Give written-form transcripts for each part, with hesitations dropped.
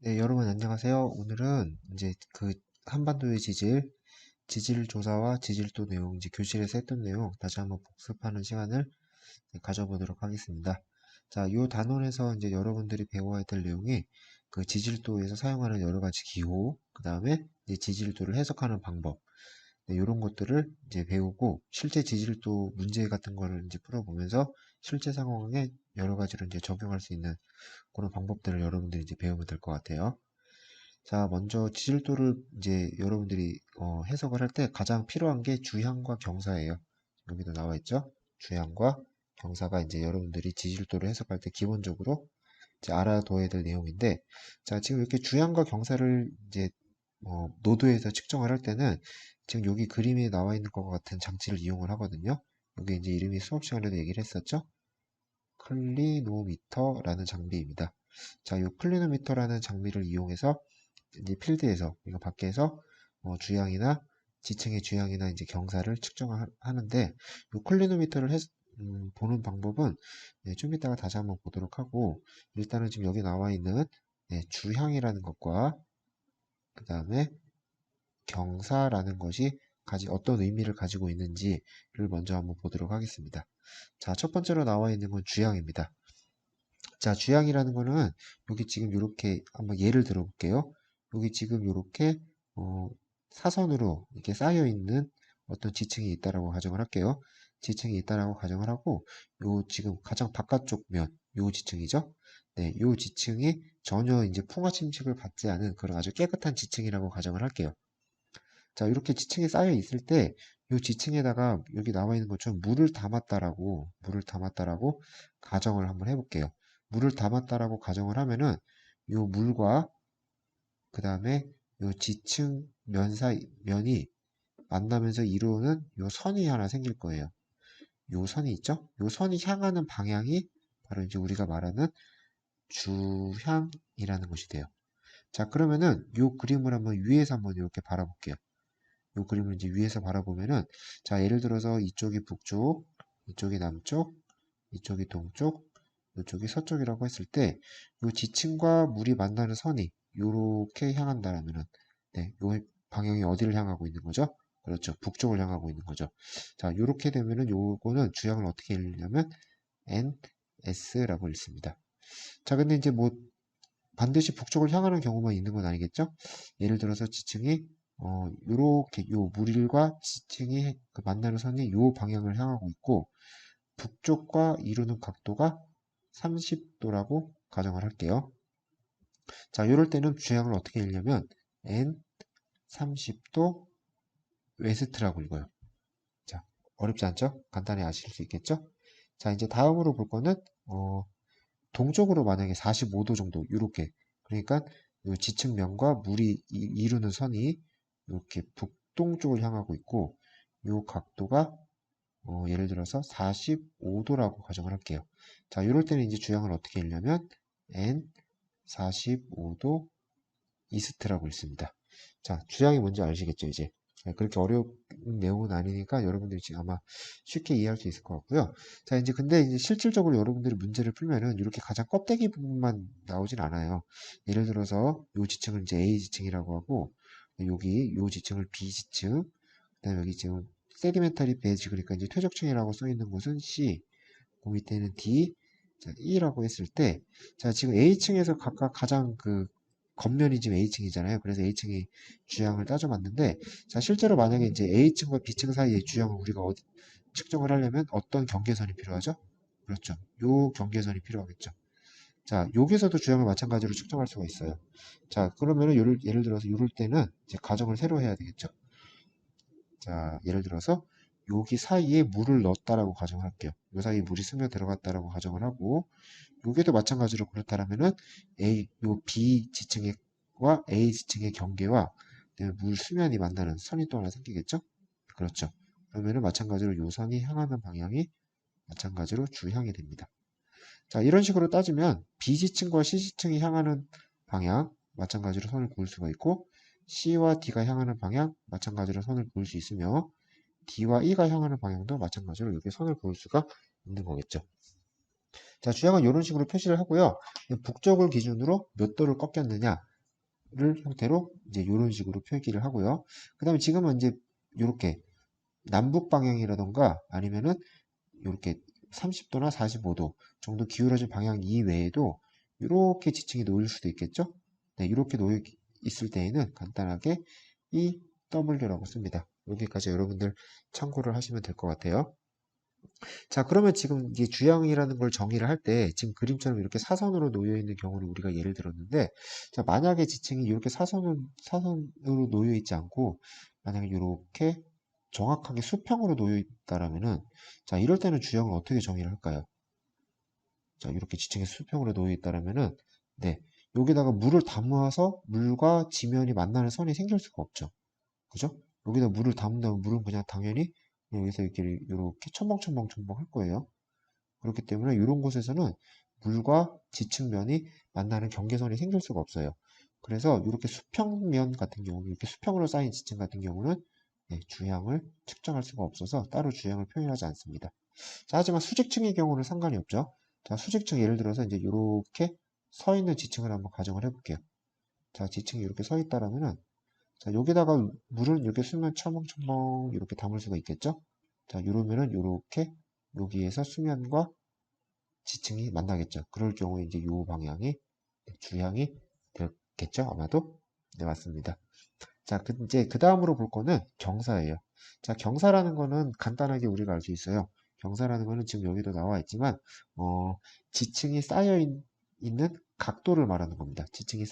네, 여러분 안녕하세요. 오늘은 이제 그 한반도의 지질 조사와 지질도 내용, 이제 교실에서 했던 내용 다시 한번 복습하는 시간을 가져보도록 하겠습니다. 자, 요 단원에서 이제 여러분들이 배워야 될 내용이 그 지질도에서 사용하는 여러 가지 기호, 그 다음에 이제 지질도를 해석하는 방법, 네, 이런 것들을 이제 배우고 실제 지질도 문제 같은 거를 이제 풀어보면서 실제 상황에 여러 가지로 이제 적용할 수 있는 그런 방법들을 여러분들이 이제 배우면 될 것 같아요. 자, 먼저 지질도를 이제 여러분들이 해석을 할 때 가장 필요한 게 주향과 경사예요. 여기도 나와 있죠? 주향과 경사가 이제 여러분들이 지질도를 해석할 때 기본적으로 이제 알아둬야 될 내용인데, 자, 지금 이렇게 주향과 경사를 이제 노드에서 측정을 할 때는 지금 여기 그림에 나와 있는 것과 같은 장치를 이용을 하거든요. 여기 이제 이름이 수업 시간에도 얘기를 했었죠? 클리노미터라는 장비입니다. 자, 이 클리노미터라는 장비를 이용해서 이제 필드에서, 그러니까 밖에서 주향이나 지층의 주향이나 이제 경사를 측정하는데, 이 클리노미터를 보는 방법은 좀 이따가 다시 한번 보도록 하고, 일단은 지금 여기 나와 있는 주향이라는 것과 그 다음에 경사라는 것이 어떤 의미를 가지고 있는지를 먼저 한번 보도록 하겠습니다. 자, 첫 번째로 나와 있는 건 주향입니다. 자, 주향이라는 거는 여기 지금 이렇게 한번 예를 들어 볼게요. 여기 지금 이렇게 사선으로 이렇게 쌓여 있는 어떤 지층이 있다라고 가정을 할게요. 지층이 있다라고 가정을 하고 요 지금 가장 바깥쪽 면, 요 지층이죠. 네, 요 지층이 전혀 이제 풍화 침식을 받지 않은 그런 아주 깨끗한 지층이라고 가정을 할게요. 자, 이렇게 지층에 쌓여 있을 때 요 지층에다가 여기 나와 있는 것처럼 물을 담았다라고 가정을 한번 해볼게요. 물을 담았다라고 가정을 하면은 요 물과 그 다음에 요 지층 면이 만나면서 이루는 요 선이 하나 생길 거예요. 요 선이 있죠? 요 선이 향하는 방향이 바로 이제 우리가 말하는 주향이라는 것이 돼요. 자, 그러면은 요 그림을 위에서 한번 이렇게 바라볼게요. 이 그림을 이제 위에서 바라보면은, 자, 예를 들어서 이쪽이 북쪽, 이쪽이 남쪽, 이쪽이 동쪽, 이쪽이 서쪽이라고 했을 때, 이 지층과 물이 만나는 선이 요렇게 향한다라면은, 네, 요 방향이 어디를 향하고 있는 거죠? 그렇죠. 북쪽을 향하고 있는 거죠. 자, 요렇게 되면은 요거는 주향을 어떻게 읽냐면 NS라고 읽습니다. 자, 근데 이제 뭐 반드시 북쪽을 향하는 경우만 있는 건 아니겠죠? 예를 들어서 지층이 요렇게 요 물일과 지층이 그 만나는 선이 요 방향을 향하고 있고 북쪽과 이루는 각도가 30도라고 가정을 할게요. 자, 이럴 때는 주향을 어떻게 읽냐면 N 30도 웨스트라고 읽어요. 자, 어렵지 않죠? 간단히 아실 수 있겠죠? 자, 이제 다음으로 볼 거는 동쪽으로 만약에 45도 정도 이렇게, 그러니까 요 지층면과 물이 이루는 선이 이렇게 북동쪽을 향하고 있고 요 각도가 예를 들어서 45도라고 가정을 할게요. 자, 이럴 때는 이제 주향을 어떻게 읽냐면 N 45도 이스트라고 읽습니다. 자, 주향이 뭔지 아시겠죠, 이제? 그렇게 어려운 내용은 아니니까 여러분들이 지금 아마 쉽게 이해할 수 있을 것 같고요. 자, 이제 근데 이제 실질적으로 여러분들이 문제를 풀면은 이렇게 가장 껍데기 부분만 나오진 않아요. 예를 들어서 요 지층을 이제 A 지층이라고 하고 여기 요 지층을 B 지층, 그다음에 여기 지금 세디멘터리 베지, 그러니까 이제 퇴적층이라고 써 있는 곳은 C, 그 밑에는 D, 자, E라고 했을 때, 자, 지금 A층에서 각각 가장 그 겉면이 지금 A층이잖아요. 그래서 A층이 주향을 따져봤는데, 자, 실제로 만약에 이제 A층과 B층 사이의 주향을 우리가 측정을 하려면 어떤 경계선이 필요하죠? 그렇죠. 요 경계선이 필요하겠죠. 자, 여기서도 주향을 마찬가지로 측정할 수가 있어요. 자, 그러면은 예를 들어서 이럴 때는 이제 가정을 새로 해야 되겠죠. 자, 예를 들어서 여기 사이에 물을 넣었다라고 가정할게요. 이 사이에 물이 스며 들어갔다라고 가정을 하고, 여기도 마찬가지로 그렇다라면은 요 B 지층과 A 지층의 경계와 물 수면이 만나는 선이 또 하나 생기겠죠? 그렇죠. 그러면은 마찬가지로 요 선이 향하는 방향이 마찬가지로 주향이 됩니다. 자, 이런 식으로 따지면 B 지층과 C 지층이 향하는 방향 마찬가지로 선을 그을 수가 있고, C와 D가 향하는 방향 마찬가지로 선을 그을 수 있으며 D와 E가 향하는 방향도 마찬가지로 이렇게 선을 그을 수가 있는 거겠죠. 자, 주양은 이런 식으로 표시를 하고요. 북쪽을 기준으로 몇 도를 꺾였느냐를 형태로 이제 이런 식으로 표기를 하고요. 그 다음에 지금은 이제 이렇게 남북 방향이라던가 아니면은 이렇게 30도나 45도 정도 기울어진 방향 이외에도 이렇게 지층이 놓일 수도 있겠죠? 네, 이렇게 놓여 있을 때에는 간단하게 EW라고 씁니다. 여기까지 여러분들 참고를 하시면 될 것 같아요. 자, 그러면 지금 이게 주양이라는 걸 정의를 할 때 지금 그림처럼 이렇게 사선으로 놓여 있는 경우를 우리가 예를 들었는데, 자, 만약에 지층이 이렇게 사선으로 놓여 있지 않고 만약에 이렇게 정확하게 수평으로 놓여 있다라면은, 자, 이럴 때는 주양을 어떻게 정의를 할까요? 자, 이렇게 지층이 수평으로 놓여 있다라면은, 네, 여기다가 물을 담아서 물과 지면이 만나는 선이 생길 수가 없죠. 그죠? 여기다 물을 담는다면 물은 그냥 당연히 여기서 이렇게 첨벙첨벙 할 거예요. 그렇기 때문에 이런 곳에서는 물과 지층면이 만나는 경계선이 생길 수가 없어요. 그래서 이렇게 수평면 같은 경우, 이렇게 수평으로 쌓인 지층 같은 경우는 네, 주양을 측정할 수가 없어서 따로 주양을 표현하지 않습니다. 자, 하지만 수직층의 경우는 상관이 없죠. 자, 수직층 예를 들어서 이제 이렇게 서 있는 지층을 한번 가정을 해볼게요. 자, 지층이 이렇게 서 있다라면은 자, 여기다가 물을 이렇게 수면 첨벙첨벙 이렇게 담을 수가 있겠죠? 자, 이러면은 이렇게 여기에서 수면과 지층이 만나겠죠. 그럴 경우에 이제 이 방향이 주향이 되겠죠? 아마도? 네, 맞습니다. 자, 이제 그 다음으로 볼 거는 경사예요. 자, 경사라는 거는 간단하게 우리가 알 수 있어요. 경사라는 거는 지금 여기도 나와 있지만, 지층이 있는 각도를 말하는 겁니다. 지층이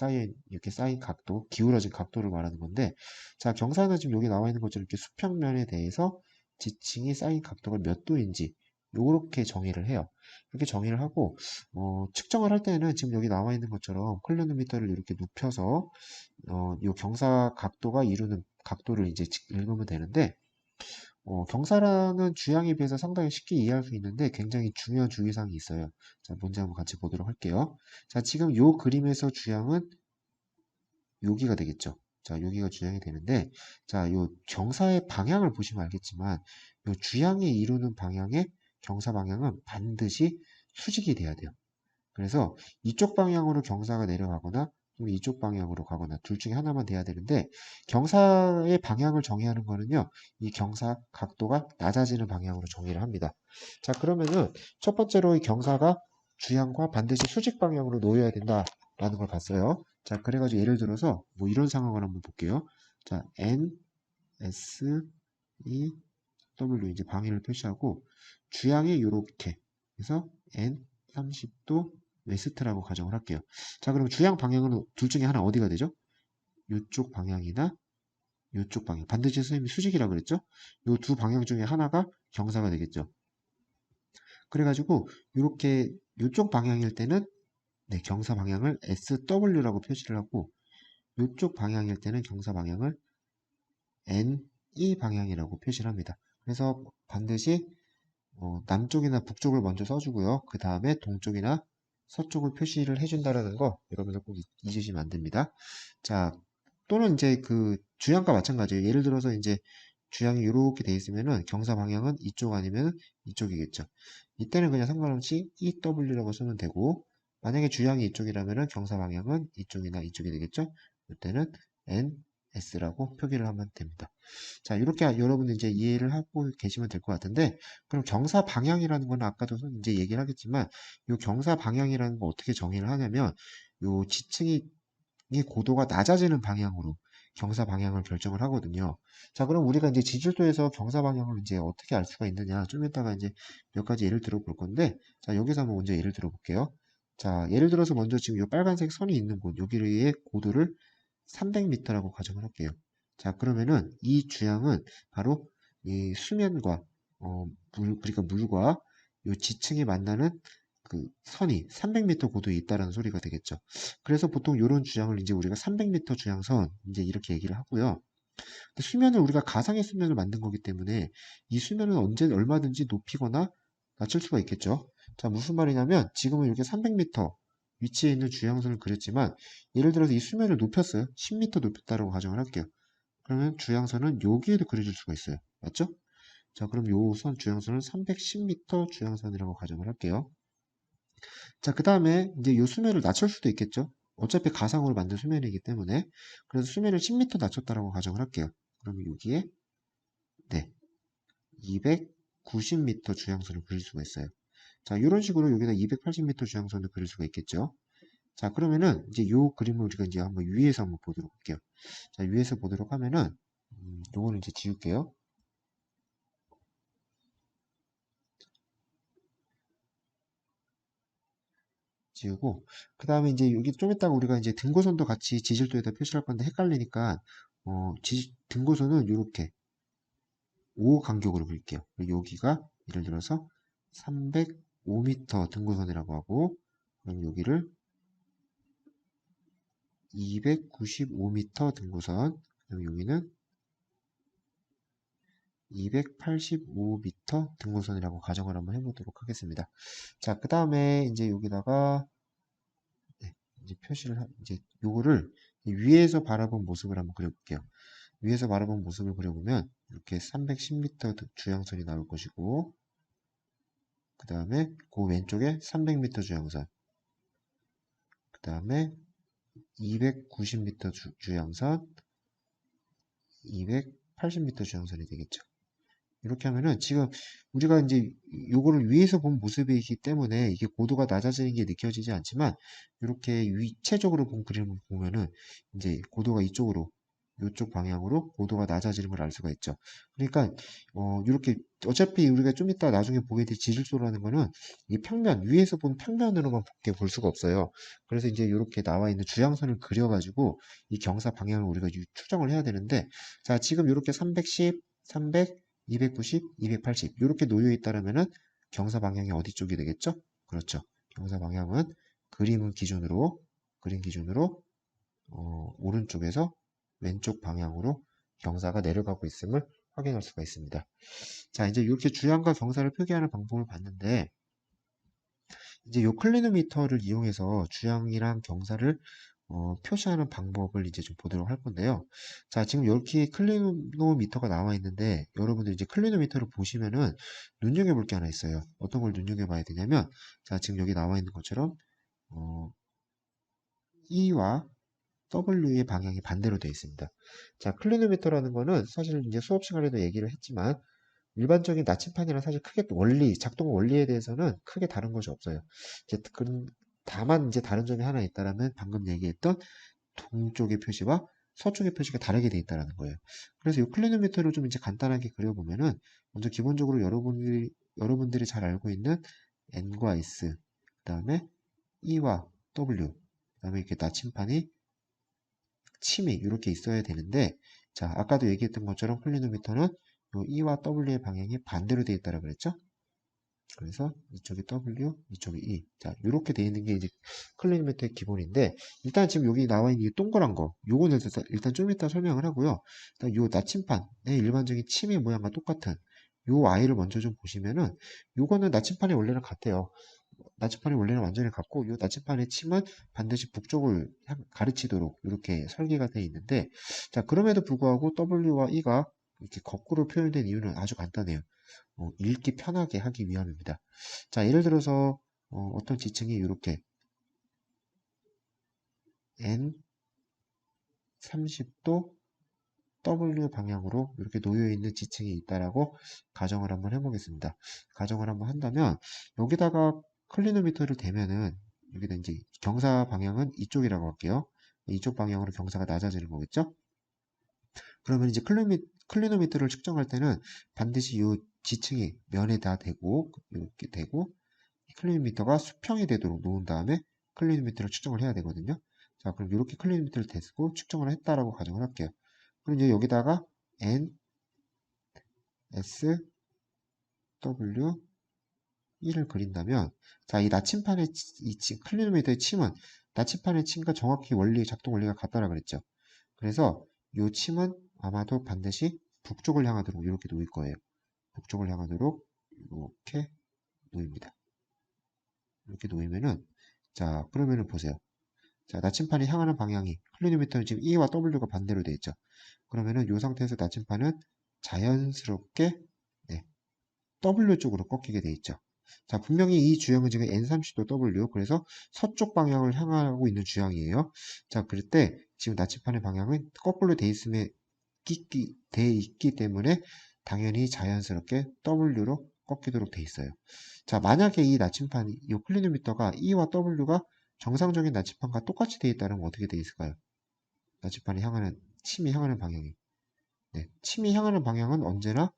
이렇게 쌓인 각도, 기울어진 각도를 말하는 건데, 자, 경사는 지금 여기 나와 있는 것처럼 이렇게 수평면에 대해서 지층이 쌓인 각도가 몇 도인지, 요렇게 정의를 해요. 이렇게 정의를 하고, 측정을 할 때는 지금 여기 나와 있는 것처럼 클로노미터를 이렇게 눕혀서 이 경사 각도가 이루는 각도를 이제 읽으면 되는데, 경사라는 주양에 비해서 상당히 쉽게 이해할 수 있는데 굉장히 중요한 주의사항이 있어요. 자, 먼저 한번 같이 보도록 할게요. 자, 지금 이 그림에서 주양은 여기가 되겠죠. 자, 여기가 주양이 되는데, 자, 요 경사의 방향을 보시면 알겠지만, 요 주양이 이루는 방향의 경사 방향은 반드시 수직이 돼야 돼요. 그래서 이쪽 방향으로 경사가 내려가거나 또 이쪽 방향으로 가거나 둘 중에 하나만 돼야 되는데 경사의 방향을 정의하는 거는요. 이 경사 각도가 낮아지는 방향으로 정의를 합니다. 자, 그러면은 첫 번째로 이 경사가 주양과 반드시 수직 방향으로 놓여야 된다라는 걸 봤어요. 자, 그래가지고 예를 들어서 뭐 이런 상황을 한번 볼게요. 자, N, S, E, W 이제 방위를 표시하고 주양이 이렇게 해서 N 30도 웨스트라고 가정을 할게요. 자, 그럼 주양 방향은 둘 중에 하나 어디가 되죠? 이쪽 방향이나 이쪽 방향. 반드시 선생님이 수직이라고 그랬죠? 이 두 방향 중에 하나가 경사가 되겠죠. 그래가지고 이렇게 이쪽 방향일 때는 네, 경사 방향을 SW라고 표시를 하고 이쪽 방향일 때는 경사 방향을 NE 방향이라고 표시를 합니다. 그래서 반드시 남쪽이나 북쪽을 먼저 써주고요. 그 다음에 동쪽이나 서쪽을 표시를 해준다라는 거 여러분들 꼭 잊으시면 안 됩니다. 자, 또는 이제 그 주양과 마찬가지예요. 예를 들어서 이제 주양이 이렇게 돼 있으면은 경사 방향은 이쪽 아니면 이쪽이겠죠. 이때는 그냥 상관없이 EW라고 쓰면 되고 만약에 주양이 이쪽이라면은 경사 방향은 이쪽이나 이쪽이 되겠죠. 이때는 NS라고 표기를 하면 됩니다. 자, 이렇게 여러분들 이제 이해를 하고 계시면 될 것 같은데, 그럼 경사 방향이라는 건 아까도 이제 얘기를 하겠지만, 이 경사 방향이라는 거 어떻게 정의를 하냐면, 요 지층이 고도가 낮아지는 방향으로 경사 방향을 결정을 하거든요. 자, 그럼 우리가 이제 지질도에서 경사 방향을 이제 어떻게 알 수가 있느냐, 좀 이따가 이제 몇 가지 예를 들어볼 건데, 자, 여기서 한번 먼저 예를 들어볼게요. 자, 예를 들어서 먼저 지금 이 빨간색 선이 있는 곳, 여기의 고도를 300m라고 가정을 할게요. 자, 그러면은 이 주양은 바로 이 수면과 그러니까 물과 이 지층이 만나는 그 선이 300m 고도에 있다라는 소리가 되겠죠. 그래서 보통 이런 주양을 이제 우리가 300m 주양선 이제 이렇게 얘기를 하고요. 근데 수면을 우리가 가상의 수면을 만든 거기 때문에 이 수면은 언제 얼마든지 높이거나 낮출 수가 있겠죠. 자, 무슨 말이냐면 지금은 이렇게 300m 위치에 있는 주양선을 그렸지만 예를 들어서 이 수면을 높였어요. 10m 높였다라고 가정을 할게요. 그러면 주양선은 여기에도 그려줄 수가 있어요. 맞죠? 자, 그럼 요 선 주양선은 310m 주양선이라고 가정을 할게요. 자, 그 다음에 이제 이 수면을 낮출 수도 있겠죠. 어차피 가상으로 만든 수면이기 때문에. 그래서 수면을 10m 낮췄다라고 가정을 할게요. 그러면 여기에, 네, 290m 주향선을 그릴 수가 있어요. 자, 이런 식으로 여기다 280m 주향선을 그릴 수가 있겠죠. 자, 그러면은 이제 요 그림을 우리가 이제 한번 위에서 한번 보도록 할게요. 자, 위에서 보도록 하면은, 요거는 이제 지울게요. 지우고, 그 다음에 이제 여기 좀 이따가 우리가 이제 등고선도 같이 지질도에다 표시할 건데 헷갈리니까, 등고선은 이렇게 5 간격으로 그릴게요. 그리고 여기가 예를 들어서 305m 등고선이라고 하고, 그럼 여기를 295m 등고선, 그럼 여기는 285m 등고선이라고 가정을 한번 해보도록 하겠습니다. 자, 그 다음에 이제 여기다가 네, 이제 이제 요거를 위에서 바라본 모습을 한번 그려볼게요. 위에서 바라본 모습을 그려보면 이렇게 310m 주향선이 나올 것이고, 그 다음에 그 왼쪽에 300m 주향선, 그 다음에 290m 주향선, 280m 주향선이 되겠죠. 이렇게 하면은 지금 우리가 이제 요거를 위에서 본 모습이기 때문에 이게 고도가 낮아지는 게 느껴지지 않지만 이렇게 위체적으로 본 그림을 보면은 이제 고도가 이쪽 방향으로 고도가 낮아지는 걸 알 수가 있죠. 그러니까 이렇게 어차피 우리가 좀 이따 나중에 보게 될 지질소라는 거는 이 평면 위에서 본 평면으로만 볼 수가 없어요. 그래서 이제 이렇게 나와 있는 주향선을 그려가지고 이 경사 방향을 우리가 추정을 해야 되는데 자 지금 이렇게 310, 300 290, 280 이렇게 놓여 있다라면은 경사 방향이 어디 쪽이 되겠죠? 그렇죠. 경사 방향은 그림 기준으로 오른쪽에서 왼쪽 방향으로 경사가 내려가고 있음을 확인할 수가 있습니다. 자, 이제 이렇게 주향과 경사를 표기하는 방법을 봤는데 이제 요 클리노미터를 이용해서 주향이랑 경사를 표시하는 방법을 이제 좀 보도록 할 건데요. 자, 지금 이렇게 클리노미터가 나와 있는데, 여러분들 이제 클리노미터를 보시면은 눈여겨볼 게 하나 있어요. 어떤 걸 눈여겨봐야 되냐면, 자, 지금 여기 나와 있는 것처럼, 어, E와 W의 방향이 반대로 되어 있습니다. 자, 클리노미터라는 거는 사실 이제 수업 시간에도 얘기를 했지만, 일반적인 나침판이랑 사실 크게 작동 원리에 대해서는 크게 다른 것이 없어요. 이제 다만 이제 다른 점이 하나 있다라면 방금 얘기했던 동쪽의 표시와 서쪽의 표시가 다르게 되어 있다는 거예요. 그래서 이 클리노미터를 좀 이제 간단하게 그려보면은 먼저 기본적으로 여러분들이 잘 알고 있는 N과 S, 그 다음에 E와 W, 그 다음에 이렇게 나침판이 침이 이렇게 있어야 되는데 자 아까도 얘기했던 것처럼 클리노미터는 요 E와 W의 방향이 반대로 되어 있다고 그랬죠? 그래서 이쪽이 W, 이쪽이 E. 자, 이렇게 되어 있는 게 이제 클리노미터의 기본인데, 일단 지금 여기 나와 있는 이 동그란 거, 요거는 일단 좀 이따 설명을 하고요. 일단 요 나침판의 일반적인 침의 모양과 똑같은 요 아이를 먼저 좀 보시면은, 요거는 나침판의 원래는 같아요. 나침판의 원래는 완전히 같고, 요 나침판의 침은 반드시 북쪽을 가르치도록 이렇게 설계가 되어 있는데, 자, 그럼에도 불구하고 W와 E가 이렇게 거꾸로 표현된 이유는 아주 간단해요. 읽기 편하게 하기 위함입니다. 자, 예를 들어서 떤 지층이 이렇게 N 30도 W 방향으로 이렇게 놓여 있는 지층이 있다라고 가정을 한번 해보겠습니다. 가정을 한번 한다면 여기다가 클리노미터를 대면은 여기다 이제 경사 방향은 이쪽이라고 할게요. 이쪽 방향으로 경사가 낮아지는 거겠죠? 그러면 이제 클리노미터를 측정할 때는 반드시 이 지층이 면에 다 대고 이렇게 대고 클리노미터가 수평이 되도록 놓은 다음에 클리노미터를 측정을 해야 되거든요. 자, 그럼 이렇게 클리노미터를 대고 측정을 했다라고 가정을 할게요. 그럼 이제 여기다가 N, S, W, E를 그린다면, 자, 이 나침판의 클리노미터의 침은 나침판의 침과 정확히 작동 원리가 같다라 그랬죠. 그래서 이 침은 아마도 반드시 북쪽을 향하도록 이렇게 놓일 거예요. 북쪽을 향하도록 이렇게 놓입니다. 이렇게 놓이면은, 자, 그러면은 보세요. 자, 나침판이 향하는 방향이 클리노미터는 지금 E와 W가 반대로 되어 있죠. 그러면은 이 상태에서 나침판은 자연스럽게 네, W 쪽으로 꺾이게 되어 있죠. 자, 분명히 이 주향은 지금 N30도 W, 그래서 서쪽 방향을 향하고 있는 주향이에요. 자, 그럴 때 지금 나침판의 방향은 거꾸로 돼 있기 때문에 당연히 자연스럽게 W로 꺾이도록 돼 있어요. 자, 만약에 이 나침판이, 이 클리노미터가 E와 W가 정상적인 나침판과 똑같이 돼 있다면 어떻게 돼 있을까요? 나침판이 향하는, 침이 향하는 방향이. 네, 침이 향하는 방향은 언제나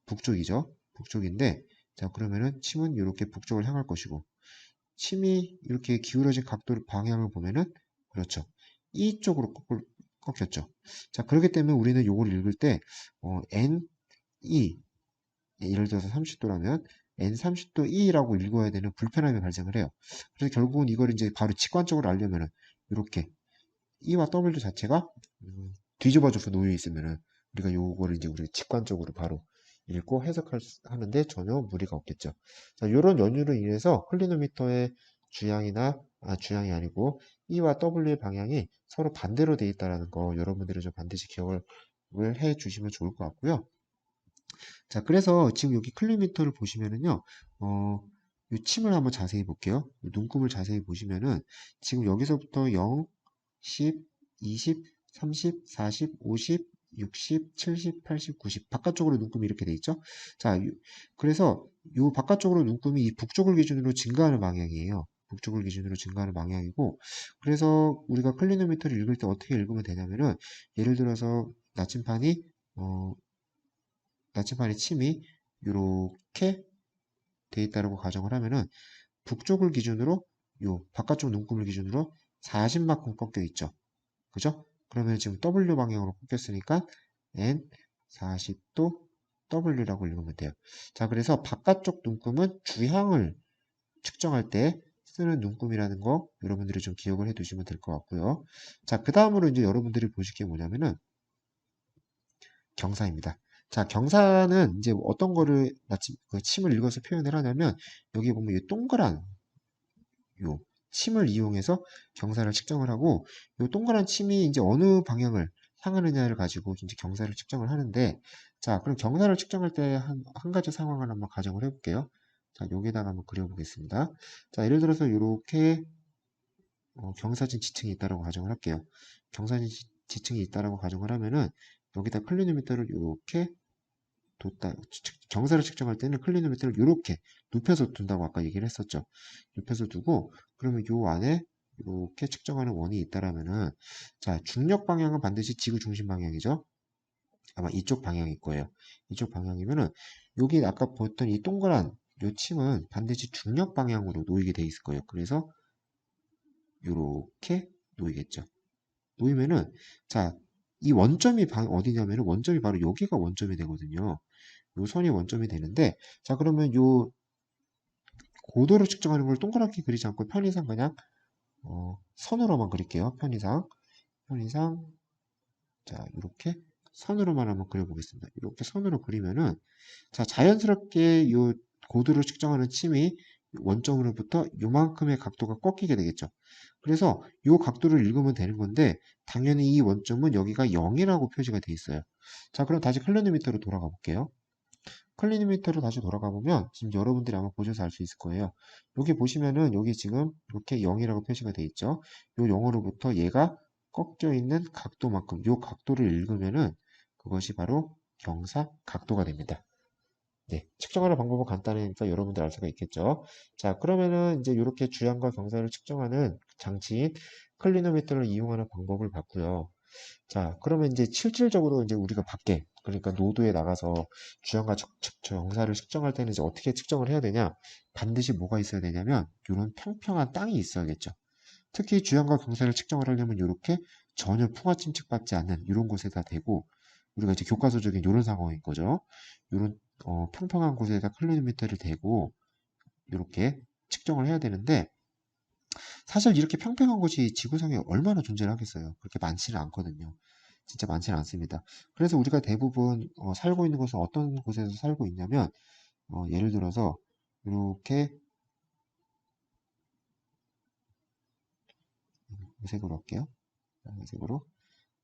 북쪽이죠. 북쪽인데, 자, 그러면은 침은 이렇게 북쪽을 향할 것이고, 침이 이렇게 기울어진 각도 방향을 보면은, 그렇죠. 이쪽으로 꺾였죠. 자, 그렇기 때문에 우리는 요걸 읽을 때, NE, 예를 들어서 30도라면, N30도 E라고 읽어야 되는 불편함이 발생을 해요. 그래서 결국은 이걸 이제 바로 직관적으로 알려면은, 이렇게 E와 W 자체가 뒤집어져서 놓여 있으면은 우리가 요거를 이제 우리 직관적으로 바로 읽고 해석하는데 전혀 무리가 없겠죠. 자, 요런 연유로 인해서 클리노미터의 주향이 아니고 E와 W의 방향이 서로 반대로 돼 있다는 거 여러분들이 좀 반드시 기억을 해 주시면 좋을 것 같고요. 자, 그래서 지금 여기 클리노미터를 보시면은요, 이 침을 한번 자세히 볼게요. 눈금을 자세히 보시면은 지금 여기서부터 0, 10, 20, 30, 40, 50, 60, 70, 80, 90 바깥쪽으로 눈금이 이렇게 돼 있죠. 자, 그래서 이 바깥쪽으로 눈금이 이 북쪽을 기준으로 증가하는 방향이에요. 북쪽을 기준으로 증가하는 방향이고, 그래서 우리가 클리노미터를 읽을 때 어떻게 읽으면 되냐면은 예를 들어서 어, 나침반의 침이 이렇게 돼 있다고 가정을 하면은 북쪽을 기준으로 요 바깥쪽 눈금을 기준으로 40만큼 꺾여 있죠. 그죠? 그러면 지금 W 방향으로 꺾였으니까 N 40도 W라고 읽으면 돼요. 자, 그래서 바깥쪽 눈금은 주향을 측정할 때 쓰는 눈금이라는 거 여러분들이 좀 기억을 해 두시면 될 것 같고요. 자, 그 다음으로 이제 여러분들이 보실 게 뭐냐면은 경사입니다. 자, 경사는 이제 어떤 거를 그 침을 읽어서 표현을 하냐면 여기 보면 이 동그란 요 침을 이용해서 경사를 측정을 하고 요 동그란 침이 이제 어느 방향을 향하느냐를 가지고 이제 경사를 측정을 하는데 자, 그럼 경사를 측정할 때 한 가지 상황을 한번 가정을 해볼게요. 자, 여기다가 한번 그려보겠습니다. 자, 예를 들어서 이렇게 경사진 지층이 있다라고 가정을 할게요. 경사진 지층이 있다라고 가정을 하면은 여기다 클리노미터를 이렇게 경사를 측정할 때는 클리노미터를 이렇게 눕혀서 둔다고 아까 얘기를 했었죠. 눕혀서 두고 그러면 요 안에 이렇게 측정하는 원이 있다라면은 자, 중력 방향은 반드시 지구 중심 방향이죠. 아마 이쪽 방향일 거예요. 이쪽 방향이면은 여기 아까 보였던 이 동그란 요 침은 반드시 중력 방향으로 놓이게 돼 있을 거예요. 그래서 이렇게 놓이겠죠. 놓이면은 자, 이 원점이 어디냐면은 원점이 바로 여기가 원점이 되거든요. 요 선이 원점이 되는데 자, 그러면 요 고도를 측정하는 걸 동그랗게 그리지 않고 편의상 그냥 선으로만 그릴게요. 편의상 자, 이렇게 선으로만 한번 그려보겠습니다. 이렇게 선으로 그리면은 자, 자연스럽게 요 고도를 측정하는 침이 원점으로부터 요만큼의 각도가 꺾이게 되겠죠. 그래서 요 각도를 읽으면 되는 건데 당연히 이 원점은 여기가 0이라고 표시가 돼 있어요. 자, 그럼 다시 클리노미터로 돌아가 볼게요. 클리니미터로 다시 돌아가 보면 지금 여러분들이 아마 보셔서 알 수 있을 거예요. 여기 보시면은 여기 지금 이렇게 0이라고 표시가 돼 있죠. 요 0으로부터 얘가 꺾여 있는 각도만큼 요 각도를 읽으면은 그것이 바로 경사 각도가 됩니다. 네, 측정하는 방법은 간단하니까 여러분들 알 수가 있겠죠. 자, 그러면은 이제 이렇게 주향과 경사를 측정하는 장치인 클리노미터를 이용하는 방법을 봤고요. 자, 그러면 이제 실질적으로 이제 우리가 밖에, 그러니까 노도에 나가서 주향과 정사를 측정할 때는 이제 어떻게 측정을 해야 되냐? 반드시 뭐가 있어야 되냐면, 이런 평평한 땅이 있어야겠죠. 특히 주향과 경사를 측정을 하려면 이렇게 전혀 풍화 침식받지 않는 이런 곳에다 대고, 우리가 이제 교과서적인 이런 상황인 거죠. 이런 평평한 곳에다 클리노미터를 대고 이렇게 측정을 해야 되는데, 사실 이렇게 평평한 곳이 지구상에 얼마나 존재를 하겠어요. 그렇게 많지는 않거든요. 진짜 많지는 않습니다. 그래서 우리가 대부분 살고 있는 곳은 어떤 곳에서 살고 있냐면 예를 들어서 이렇게 회색으로 할게요. 회색으로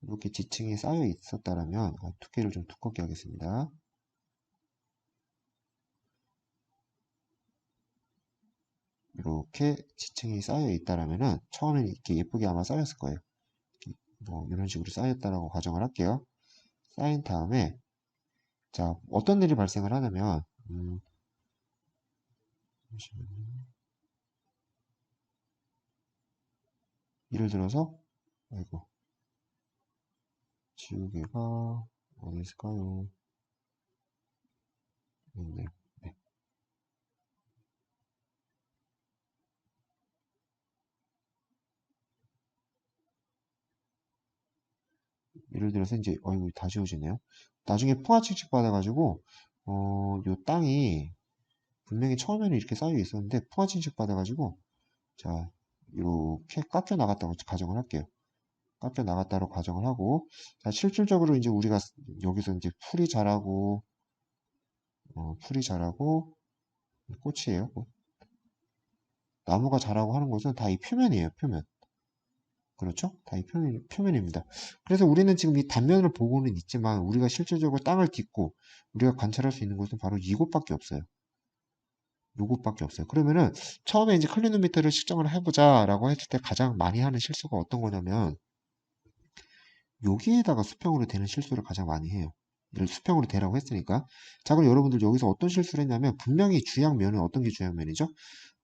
이렇게 지층이 쌓여 있었다라면 두께를 좀 두껍게 하겠습니다. 이렇게 지층이 쌓여 있다라면은 처음에는 이렇게 예쁘게 아마 쌓였을 거예요. 뭐 이런 식으로 쌓였다라고 가정을 할게요. 쌓인 다음에 자 어떤 일이 발생을 하냐면 잠시만요. 예를 들어서 아이고 지우개가 어디 있을까요? 있네요. 네. 예를 들어서 이제 어이구 다 지워지네요. 나중에 포화측식 받아가지고 요 땅이 분명히 처음에는 이렇게 쌓여 있었는데 포화측식 받아가지고 자 이렇게 깎여 나갔다고 가정을 할게요. 깎여 나갔다고 가정을 하고 자 실질적으로 이제 우리가 여기서 이제 풀이 자라고 꽃이에요. 나무가 자라고 하는 것은 다 이 표면이에요. 표면. 그렇죠? 다 이 표면입니다. 그래서 우리는 지금 이 단면을 보고는 있지만 우리가 실질적으로 땅을 딛고 우리가 관찰할 수 있는 것은 바로 이곳밖에 없어요. 요것밖에 없어요. 그러면은 처음에 이제 클리노미터를 측정을 해보자라고 했을 때 가장 많이 하는 실수가 어떤 거냐면 여기에다가 수평으로 되는 실수를 가장 많이 해요. 이를 수평으로 되라고 했으니까. 자, 그럼 여러분들 여기서 어떤 실수를 했냐면 분명히 주양면은 어떤 게 주양면이죠?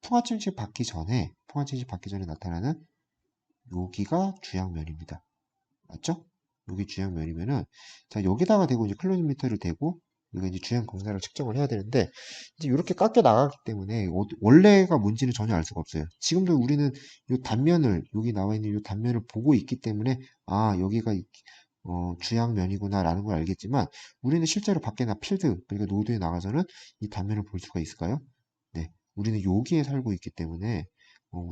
풍화침식 받기 전에 나타나는 여기가 주양면입니다. 맞죠? 여기 주양면이면은 자 여기다가 대고 이제 클로리미터를 대고 우리가 이제 주양 검사를 측정을 해야 되는데 이제 이렇게 깎여 나가기 때문에 원래가 뭔지는 전혀 알 수가 없어요. 지금도 우리는 이 단면을 여기 나와 있는 이 단면을 보고 있기 때문에 아 여기가 주양면이구나라는 걸 알겠지만 우리는 실제로 밖에 나 필드 그러니까 노드에 나가서는 이 단면을 볼 수가 있을까요? 네, 우리는 여기에 살고 있기 때문에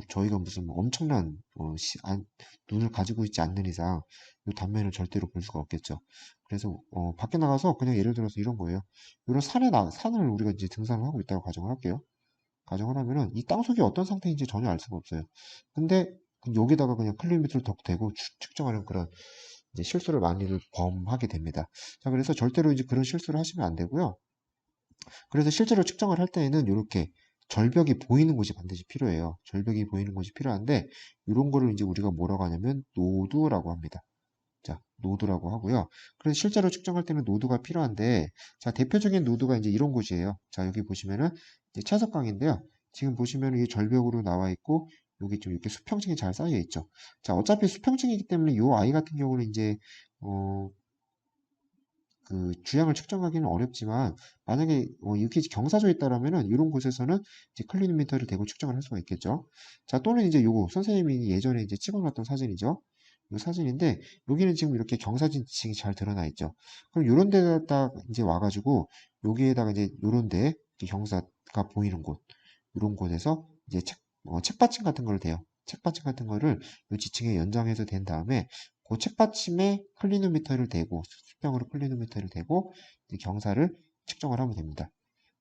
저희가 무슨 뭐 엄청난 눈을 가지고 있지 않는 이상 이 단면을 절대로 볼 수가 없겠죠. 그래서 밖에 나가서 그냥 예를 들어서 이런 거예요. 이런 산을 우리가 이제 등산을 하고 있다고 가정을 할게요. 가정을 하면은 이 땅속이 어떤 상태인지 전혀 알 수가 없어요. 근데 여기다가 그냥 클리미터를 더 대고 측정하는 그런 이제 실수를 많이들 범하게 됩니다. 자, 그래서 절대로 이제 그런 실수를 하시면 안 되고요. 그래서 실제로 측정을 할 때에는 이렇게 절벽이 보이는 곳이 반드시 필요해요. 절벽이 보이는 곳이 필요한데 이런 거를 이제 우리가 뭐라고 하냐면 노드라고 합니다. 자, 노드라고 하고요. 그래서 실제로 측정할 때는 노드가 필요한데 자, 대표적인 노드가 이제 이런 곳이에요. 자, 여기 보시면은 이제 채석강인데요. 지금 보시면 이 절벽으로 나와 있고 여기 좀 이렇게 수평층이 잘 쌓여 있죠. 자, 어차피 수평층이기 때문에 이 아이 같은 경우는 이제 어, 그 주양을 측정하기는 어렵지만 만약에 이렇게 경사져 있다라면은 이런 곳에서는 이제 클리노미터를 대고 측정을 할 수가 있겠죠. 자, 또는 이제 요거 선생님이 예전에 이제 찍어놨던 사진이죠. 이 사진인데 여기는 지금 이렇게 경사진 지층이 잘 드러나 있죠. 그럼 요런 데다 이제 와가지고 여기에다가 이제 요런 데 경사가 보이는 곳 이런 곳에서 이제 책받침 같은 걸 대요. 책받침 같은 거를 이 지층에 연장해서 된 다음에 그 책받침에 클리노미터를 대고 수평으로 클리노미터를 대고 경사를 측정을 하면 됩니다.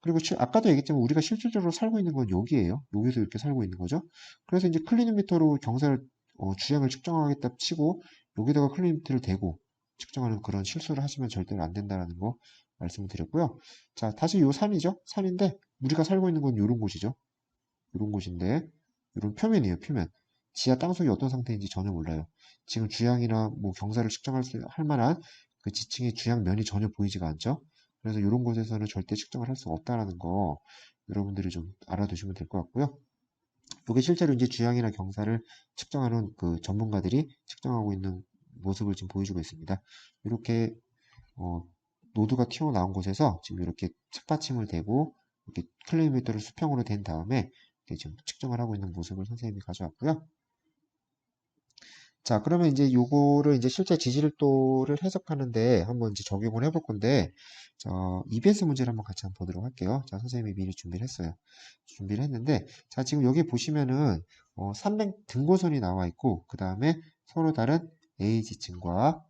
그리고 아까도 얘기했지만 우리가 실질적으로 살고 있는 건 여기에요. 여기서 이렇게 살고 있는 거죠. 그래서 이제 클리노미터로 경사를 주량을 측정하겠다 치고 여기다가 클리노미터를 대고 측정하는 그런 실수를 하시면 절대로 안 된다는 거 말씀드렸고요. 자, 다시 요 산이죠. 산인데 우리가 살고 있는 건 이런 곳이죠. 이런 곳인데 이런 표면이에요. 표면. 지하 땅속이 어떤 상태인지 전혀 몰라요. 지금 주양이나 뭐 경사를 할 만한 그 지층의 주양면이 전혀 보이지가 않죠. 그래서 이런 곳에서는 절대 측정을 할 수가 없다라는 거 여러분들이 좀 알아두시면 될 것 같고요. 이게 실제로 이제 주양이나 경사를 측정하는 그 전문가들이 측정하고 있는 모습을 지금 보여주고 있습니다. 이렇게 노드가 튀어나온 곳에서 지금 이렇게 책받침을 대고 이렇게 클리미터를 수평으로 된 다음에 지금 측정을 하고 있는 모습을 선생님이 가져왔고요. 자, 그러면 이제 요거를 이제 실제 지질도를 해석하는데 한번 이제 적용을 해볼 건데, 자, EBS 문제를 한번 같이 한번 보도록 할게요. 자, 선생님이 미리 준비를 했어요. 준비를 했는데, 자, 지금 여기 보시면은, 300 등고선이 나와 있고, 그 다음에 서로 다른 A 지층과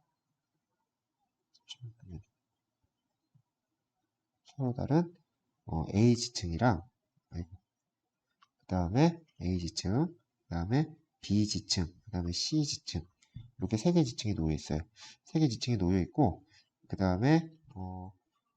서로 다른 A 지층이랑, 그 다음에 A 지층, 그 다음에 B 지층, 그 다음에 C 지층. 이렇게 세 개 지층이 놓여 있어요. 세 개 지층이 놓여 있고, 그 다음에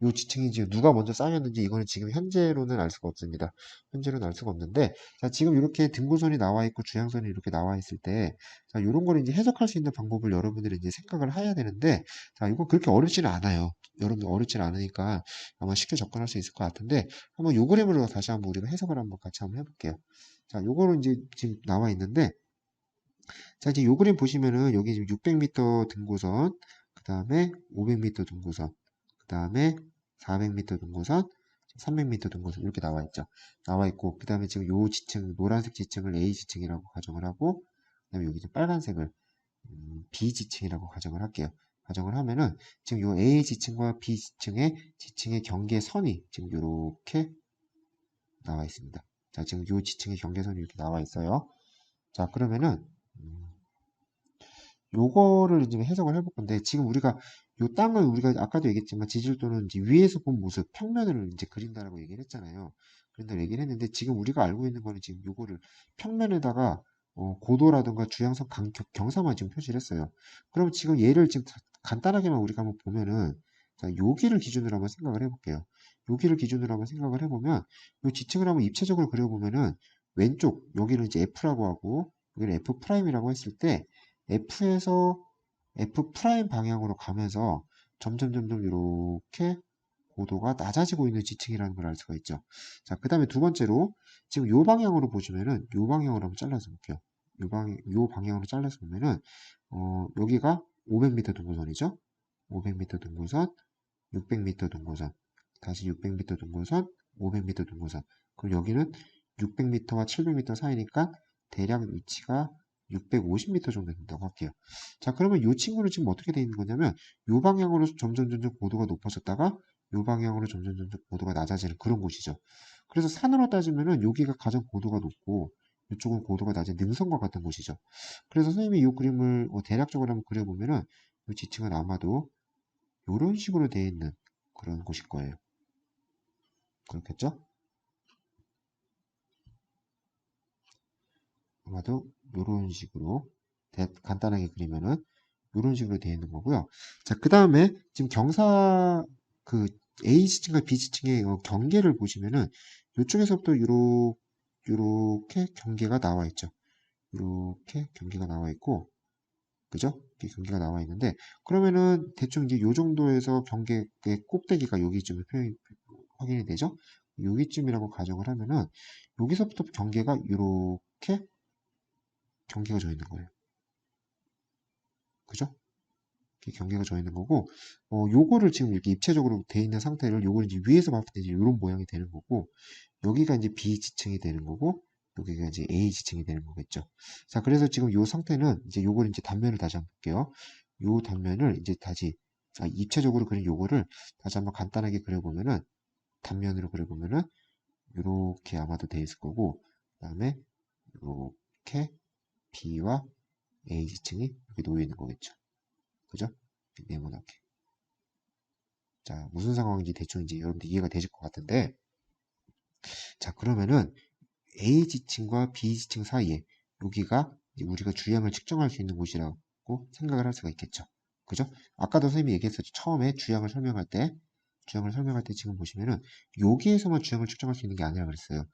요 지층이 지금 누가 먼저 쌓였는지 이거는 지금 현재로는 알 수가 없습니다. 현재로는 알 수가 없는데, 자, 지금 이렇게 등고선이 나와 있고 주향선이 이렇게 나와 있을 때, 자, 요런 거를 이제 해석할 수 있는 방법을 여러분들이 이제 생각을 해야 되는데, 자, 이거 그렇게 어렵지는 않아요. 여러분들 어렵지는 않으니까 아마 쉽게 접근할 수 있을 것 같은데, 한번 요 그림으로 다시 한번 우리가 해석을 한번 같이 한번 해볼게요. 자, 요거는 이제 지금 나와 있는데, 자, 이제 요 그림 보시면은 여기 지금 600m 등고선, 그 다음에 500m 등고선, 그 다음에 400m 등고선, 300m 등고선 이렇게 나와 있죠. 나와 있고, 그 다음에 지금 요 지층, 노란색 지층을 A 지층이라고 가정을 하고, 그 다음에 여기 빨간색을 B 지층이라고 가정을 할게요. 가정을 하면은 지금 요 A 지층과 B 지층의 경계선이 지금 이렇게 나와 있습니다. 자, 지금 요 지층의 경계선이 이렇게 나와 있어요. 자, 그러면은 요거를 이제 해석을 해볼 건데, 지금 우리가 요 땅을 우리가 아까도 얘기했지만 지질도는 이제 위에서 본 모습, 평면을 이제 그린다라고 얘기를 했잖아요. 그런다고 얘기를 했는데, 지금 우리가 알고 있는 거는 지금 요거를 평면에다가 고도라든가 주향선 경사만 지금 표시를 했어요. 그럼 지금 얘를 지금 간단하게만 우리가 한번 보면은, 자, 여기를 기준으로 한번 생각을 해볼게요. 여기를 기준으로 한번 생각을 해보면, 요 지층을 한번 입체적으로 그려보면은, 왼쪽, 여기를 이제 F라고 하고, 여기를 F 프라임이라고 했을 때, F에서 F 프라임 방향으로 가면서 점점 이렇게 고도가 낮아지고 있는 지층이라는 걸 알 수가 있죠. 자, 그 다음에 두 번째로 지금 요 방향으로 보시면은 요 방향으로 한번 잘라서 볼게요. 요 방향으로 잘라서 보면은 여기가 500m 동고선이죠. 500m 동고선, 600m 동고선, 다시 600m 동고선, 500m 동고선. 그럼 여기는 600m와 700m 사이니까 대략 위치가 650m 정도 된다고 할게요. 자, 그러면 이 친구는 지금 어떻게 되어 있는 거냐면, 이 방향으로 점점 고도가 높아졌다가, 이 방향으로 점점 고도가 낮아지는 그런 곳이죠. 그래서 산으로 따지면은 여기가 가장 고도가 높고, 이쪽은 고도가 낮은 능선과 같은 곳이죠. 그래서 선생님이 이 그림을 대략적으로 한번 그려보면은, 이 지층은 아마도 이런 식으로 되어 있는 그런 곳일 거예요. 그렇겠죠? 아마도 이런 식으로 간단하게 그리면은 이런 식으로 되어 있는 거고요. 자, 그 다음에 지금 경사 그 A 지층과 B 지층의 경계를 보시면은 이쪽에서부터 요렇게 경계가 나와 있죠. 이렇게 경계가 나와 있고, 그죠? 이렇게 경계가 나와 있는데, 그러면은 대충 이제 요 정도에서 경계의 꼭대기가 여기쯤에 확인이 되죠? 여기쯤이라고 가정을 하면은 여기서부터 경계가 이렇게 경계가 져 있는 거예요. 그죠? 이렇게 경계가 져 있는 거고, 요거를 지금 이렇게 입체적으로 돼 있는 상태를 요걸 이제 위에서 봤을 때 이제 이런 모양이 되는 거고, 여기가 이제 B 지층이 되는 거고, 여기가 이제 A 지층이 되는 거겠죠. 자, 그래서 지금 요 상태는 이제 요걸 이제 단면을 다시 한번 볼게요. 요 단면을 이제 다시, 자, 입체적으로 그린 요거를 다시 한번 간단하게 그려보면은, 단면으로 그려보면은, 요렇게 아마도 돼 있을 거고, 그 다음에 요렇게 B와 A 지층이 여기 놓여 있는 거겠죠. 그죠? 네모나게. 자, 무슨 상황인지 대충 이제 여러분들 이해가 되실 것 같은데, 자, 그러면은 A 지층과 B 지층 사이에 여기가 이제 우리가 주향을 측정할 수 있는 곳이라고 생각을 할 수가 있겠죠. 그죠? 아까도 선생님이 얘기했었죠. 처음에 주향을 설명할 때 지금 보시면은 여기에서만 주향을 측정할 수 있는 게 아니라 그랬어요.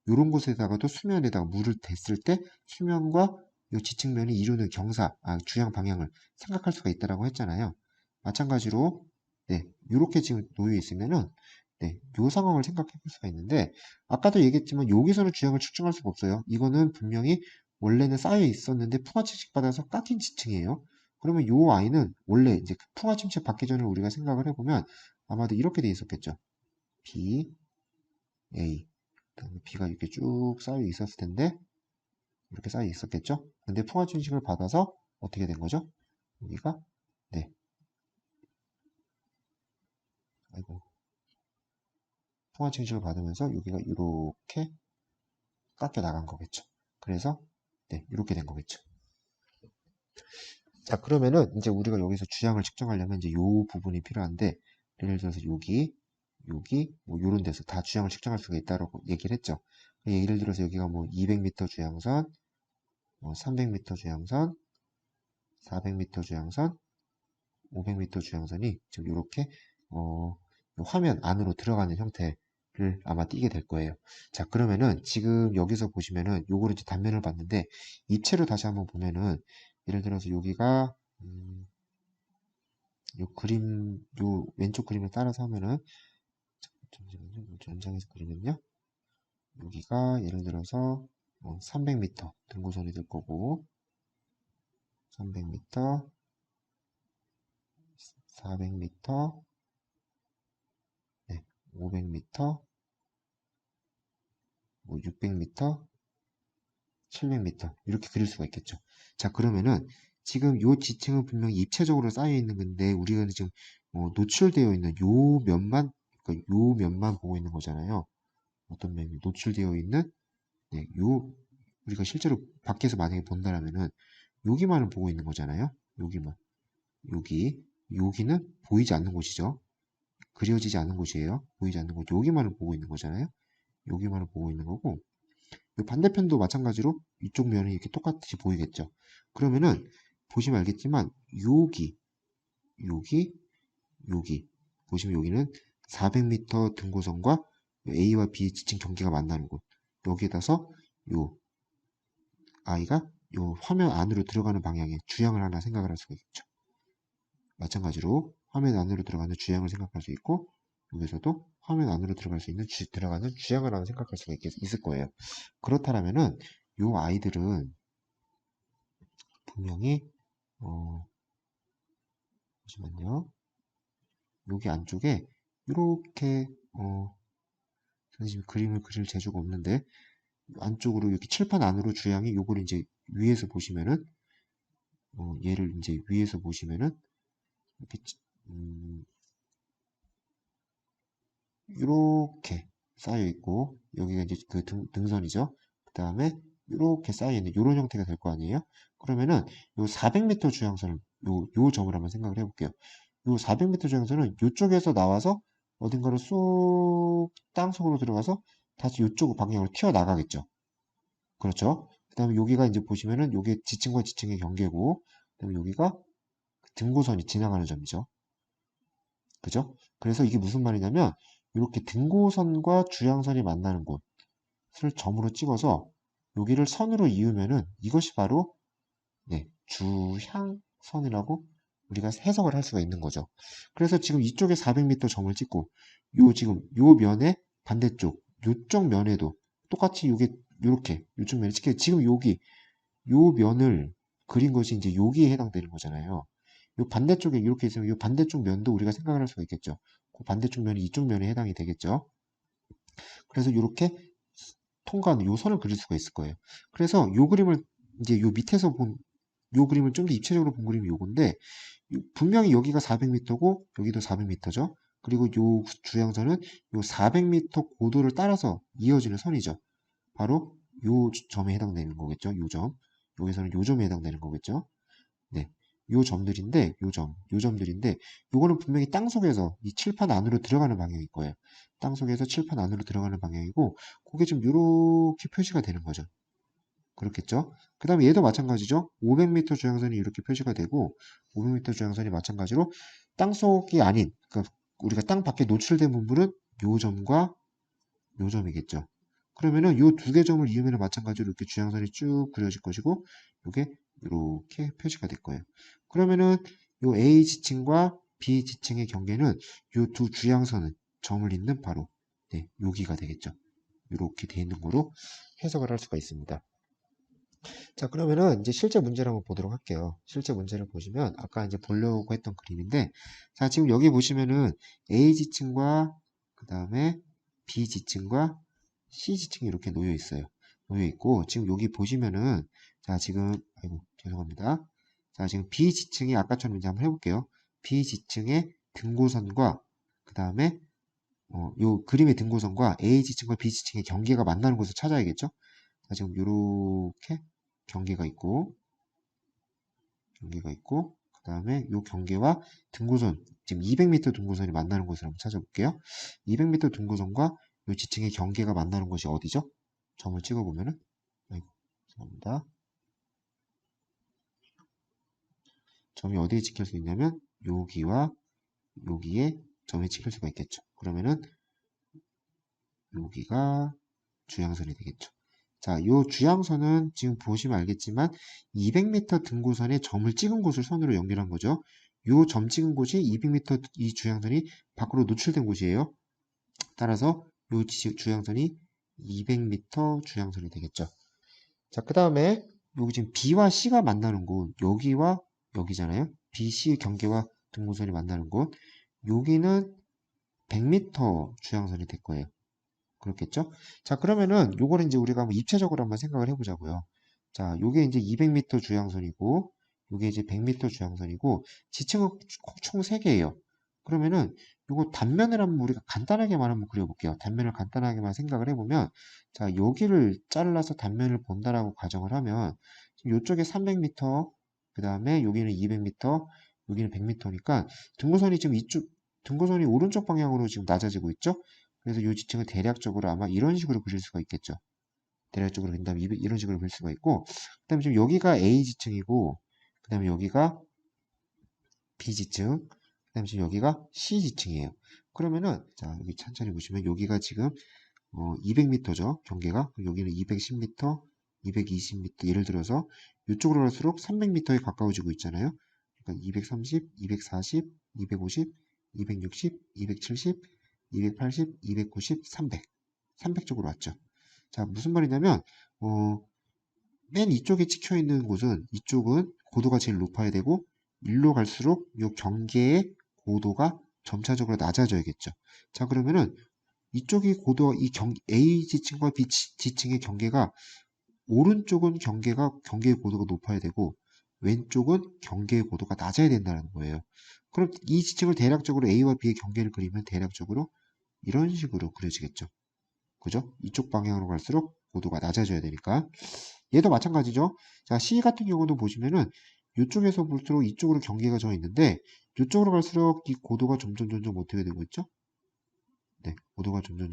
이런 곳에다가도 수면에다가 물을 댔을 때 수면과 이 지층면이 이루는 주향 방향을 생각할 수가 있다라고 했잖아요. 마찬가지로 네, 이렇게 지금 놓여 있으면은 네, 요 상황을 생각해 볼 수가 있는데 아까도 얘기했지만 여기서는 주향을 측정할 수가 없어요. 이거는 분명히 원래는 쌓여 있었는데 풍화 침식 받아서 깎인 지층이에요. 그러면 요 아이는 원래 이제 풍화 침식 받기 전에 우리가 생각을 해보면 아마도 이렇게 돼 있었겠죠. B, A. 그다음에 B가 이렇게 쭉 쌓여 있었을 텐데 이렇게 쌓여 있었겠죠. 근데 풍화 침식을 받아서 어떻게 된 거죠? 여기가 네, 아이고 풍화 침식을 받으면서 여기가 이렇게 깎여 나간 거겠죠. 그래서 네, 이렇게 된 거겠죠. 자, 그러면은 이제 우리가 여기서 주향을 측정하려면 이제 요 부분이 필요한데 예를 들어서 여기 뭐 요런 데서 다 주향을 측정할 수가 있다고 얘기를 했죠. 예를 들어서 여기가 뭐 200m 주향선, 뭐 300m 주향선, 400m 주향선, 500m 주향선이 지금 이렇게 화면 안으로 들어가는 형태를 아마 띄게 될 거예요. 자, 그러면은 지금 여기서 보시면은 요거를 이제 단면을 봤는데 입체로 다시 한번 보면은 예를 들어서 여기가 요 그림, 요 왼쪽 그림을 따라서 하면은 잠시만요. 전장에서 그리면요. 여기가 예를 들어서 300m 등고선이 될 거고 300m, 400m, 네, 500m, 뭐 600m, 700m 이렇게 그릴 수가 있겠죠. 자, 그러면은 지금 요 지층은 분명히 입체적으로 쌓여 있는 건데 우리가 지금 노출되어 있는 요 면만, 그러니까 요 면만 보고 있는 거잖아요. 어떤 면이 노출되어 있는, 네, 요 우리가 실제로 밖에서 만약에 본다라면은 여기만을 보고 있는 거잖아요. 여기만, 여기는 보이지 않는 곳이죠. 그려지지 않는 곳이에요. 보이지 않는 곳, 여기만을 보고 있는 거잖아요. 여기만을 보고 있는 거고, 이 반대편도 마찬가지로 이쪽 면이 이렇게 똑같이 보이겠죠. 그러면은 보시면 알겠지만 여기 보시면 여기는 400m 등고선과 A와 B 지층 경계가 만나는 곳, 여기에다서 요 I가 요 화면 안으로 들어가는 방향의 주양을 하나 생각을 할 수가 있죠. 마찬가지로 화면 안으로 들어가는 주양을 생각할 수 있고 여기서도 화면 안으로 들어갈 수 있는 들어가는 주양을 하나 생각할 수가 있을 거예요. 그렇다면은 요 아이들은 분명히 잠시만요. 여기 안쪽에 이렇게 선생님 그림을 그릴 재주가 없는데 안쪽으로 이렇게 칠판 안으로 주양이 요걸 이제 위에서 보시면은 얘를 이제 위에서 보시면은 이렇게 이렇게 쌓여 있고 여기가 이제 그 등선이죠. 그 다음에 이렇게 쌓여 있는 이런 형태가 될 거 아니에요. 그러면은 요 400m 주양선을 요 점을 한번 생각을 해볼게요. 요 400m 주양선은 이쪽에서 나와서 어딘가로 쏙 땅속으로 들어가서 다시 이쪽 방향으로 튀어나가겠죠. 그렇죠. 그 다음에 여기가 이제 보시면은 요게 지층과 지층의 경계고 그 다음에 여기가 등고선이 지나가는 점이죠. 그죠? 그래서 이게 무슨 말이냐면 이렇게 등고선과 주양선이 만나는 곳을 점으로 찍어서 여기를 선으로 이으면은 이것이 바로 네, 주향선이라고 우리가 해석을 할 수가 있는 거죠. 그래서 지금 이쪽에 400m 점을 찍고 지금 요 면의 반대쪽 요쪽 면에도 똑같이 요게 요렇게 요쪽 면에 찍혀 지금 여기 요 면을 그린 것이 이제 여기에 해당되는 거잖아요. 요 반대쪽에 이렇게 있으면 요 반대쪽 면도 우리가 생각을 할 수가 있겠죠. 그 반대쪽 면이 이쪽 면에 해당이 되겠죠. 그래서 이렇게 통과하는 요 선을 그릴 수가 있을 거예요. 그래서 요 그림을 이제 요 밑에서 본 요 그림을 좀 더 입체적으로 본 그림이 요건데 분명히 여기가 400m고 여기도 400m죠. 그리고 요 주양선은 요 400m 고도를 따라서 이어지는 선이죠. 바로 요 점에 해당되는 거겠죠. 요 점. 여기서는 요 점에 해당되는 거겠죠. 네. 요 점들인데, 요 점들인데, 요거는 분명히 땅속에서 이 칠판 안으로 들어가는 방향일 거예요. 땅속에서 칠판 안으로 들어가는 방향이고, 그게 좀 요렇게 표시가 되는 거죠. 그렇겠죠? 그 다음에 얘도 마찬가지죠. 500m 주양선이 이렇게 표시가 되고, 500m 주양선이 마찬가지로 땅속이 아닌, 그러니까 우리가 땅 밖에 노출된 부분은 요 점과 요 점이겠죠. 그러면은 요 두 개 점을 이으면 마찬가지로 이렇게 주양선이 쭉 그려질 것이고, 요게 이렇게 표시가 될 거예요. 그러면은 요 A 지층과 B 지층의 경계는 요 두 주양선은 점을 잇는 바로 네, 여기가 되겠죠. 이렇게 돼 있는 거로 해석을 할 수가 있습니다. 자, 그러면은 이제 실제 문제를 한번 보도록 할게요. 실제 문제를 보시면 아까 이제 보려고 했던 그림인데, 자, 지금 여기 보시면은 A 지층과 그 다음에 B 지층과 C 지층이 이렇게 놓여 있어요. 놓여 있고, 지금 여기 보시면은, 자, 지금, 아이고, 죄송합니다. 자, 지금 B 지층이 아까처럼 이제 한번 해볼게요. B 지층의 등고선과, 그 다음에, 요 그림의 등고선과 A 지층과 B 지층의 경계가 만나는 곳을 찾아야겠죠? 자, 지금 요렇게 경계가 있고, 그 다음에 요 경계와 등고선, 지금 200m 등고선이 만나는 곳을 한번 찾아볼게요. 200m 등고선과 요 지층의 경계가 만나는 곳이 어디죠? 점을 찍어보면은, 아이고, 죄송합니다. 점이 어디에 찍힐 수 있냐면, 여기와 여기에 점에 찍힐 수가 있겠죠. 그러면은 여기가 주양선이 되겠죠. 자, 요 주양선은 지금 보시면 알겠지만 200m 등고선에 점을 찍은 곳을 선으로 연결한 거죠. 요 점 찍은 곳이 200m 이 주양선이 밖으로 노출된 곳이에요. 따라서 요 주양선이 200m 주양선이 되겠죠. 자, 그 다음에 여기 지금 B와 C가 만나는 곳, 여기와 여기잖아요. B, C 경계와 등고선이 만나는 곳, 여기는 100m 주양선이 될 거예요. 그렇겠죠? 자, 그러면은 요거를 이제 우리가 한번 입체적으로 한번 생각을 해보자고요. 자, 요게 이제 200m 주양선이고, 요게 이제 100m 주양선이고, 지층은 총 3개예요. 그러면은 요거 단면을 한번 우리가 간단하게만 한번 그려볼게요. 단면을 간단하게만 생각을 해보면, 자, 여기를 잘라서 단면을 본다라고 가정을 하면, 지금 요쪽에 300m, 그 다음에 여기는 200m, 여기는 100m니까 등고선이 지금 이쪽, 등고선이 오른쪽 방향으로 지금 낮아지고 있죠? 그래서 이 지층을 대략적으로 아마 이런 식으로 그릴 수가 있겠죠. 대략적으로 그린 다음에 이런 식으로 그릴 수가 있고, 그 다음에 지금 여기가 A 지층이고, 그 다음에 여기가 B 지층, 그 다음에 지금 여기가 C 지층이에요. 그러면은, 자, 여기 천천히 보시면 여기가 지금 200m죠. 경계가. 여기는 210m, 220m. 예를 들어서 이쪽으로 갈수록 300m에 가까워지고 있잖아요. 그러니까 230, 240, 250, 260, 270, 280, 290, 300. 300쪽으로 왔죠. 자, 무슨 말이냐면, 맨 이쪽에 찍혀 있는 곳은, 이쪽은 고도가 제일 높아야 되고, 일로 갈수록 이 경계의 고도가 점차적으로 낮아져야겠죠. 자, 그러면은, 이쪽이 고도, A 지층과 B 지층의 경계가, 오른쪽은 경계의 고도가 높아야 되고, 왼쪽은 경계의 고도가 낮아야 된다는 거예요. 그럼 이 지층을 대략적으로 A와 B의 경계를 그리면 대략적으로 이런 식으로 그려지겠죠. 그죠? 이쪽 방향으로 갈수록 고도가 낮아져야 되니까. 얘도 마찬가지죠. 자, C 같은 경우도 보시면은 이쪽에서 볼수록 이쪽으로 경계가 져 있는데 이쪽으로 갈수록 이 고도가 점점 어떻게 되고 있죠? 네, 고도가 점점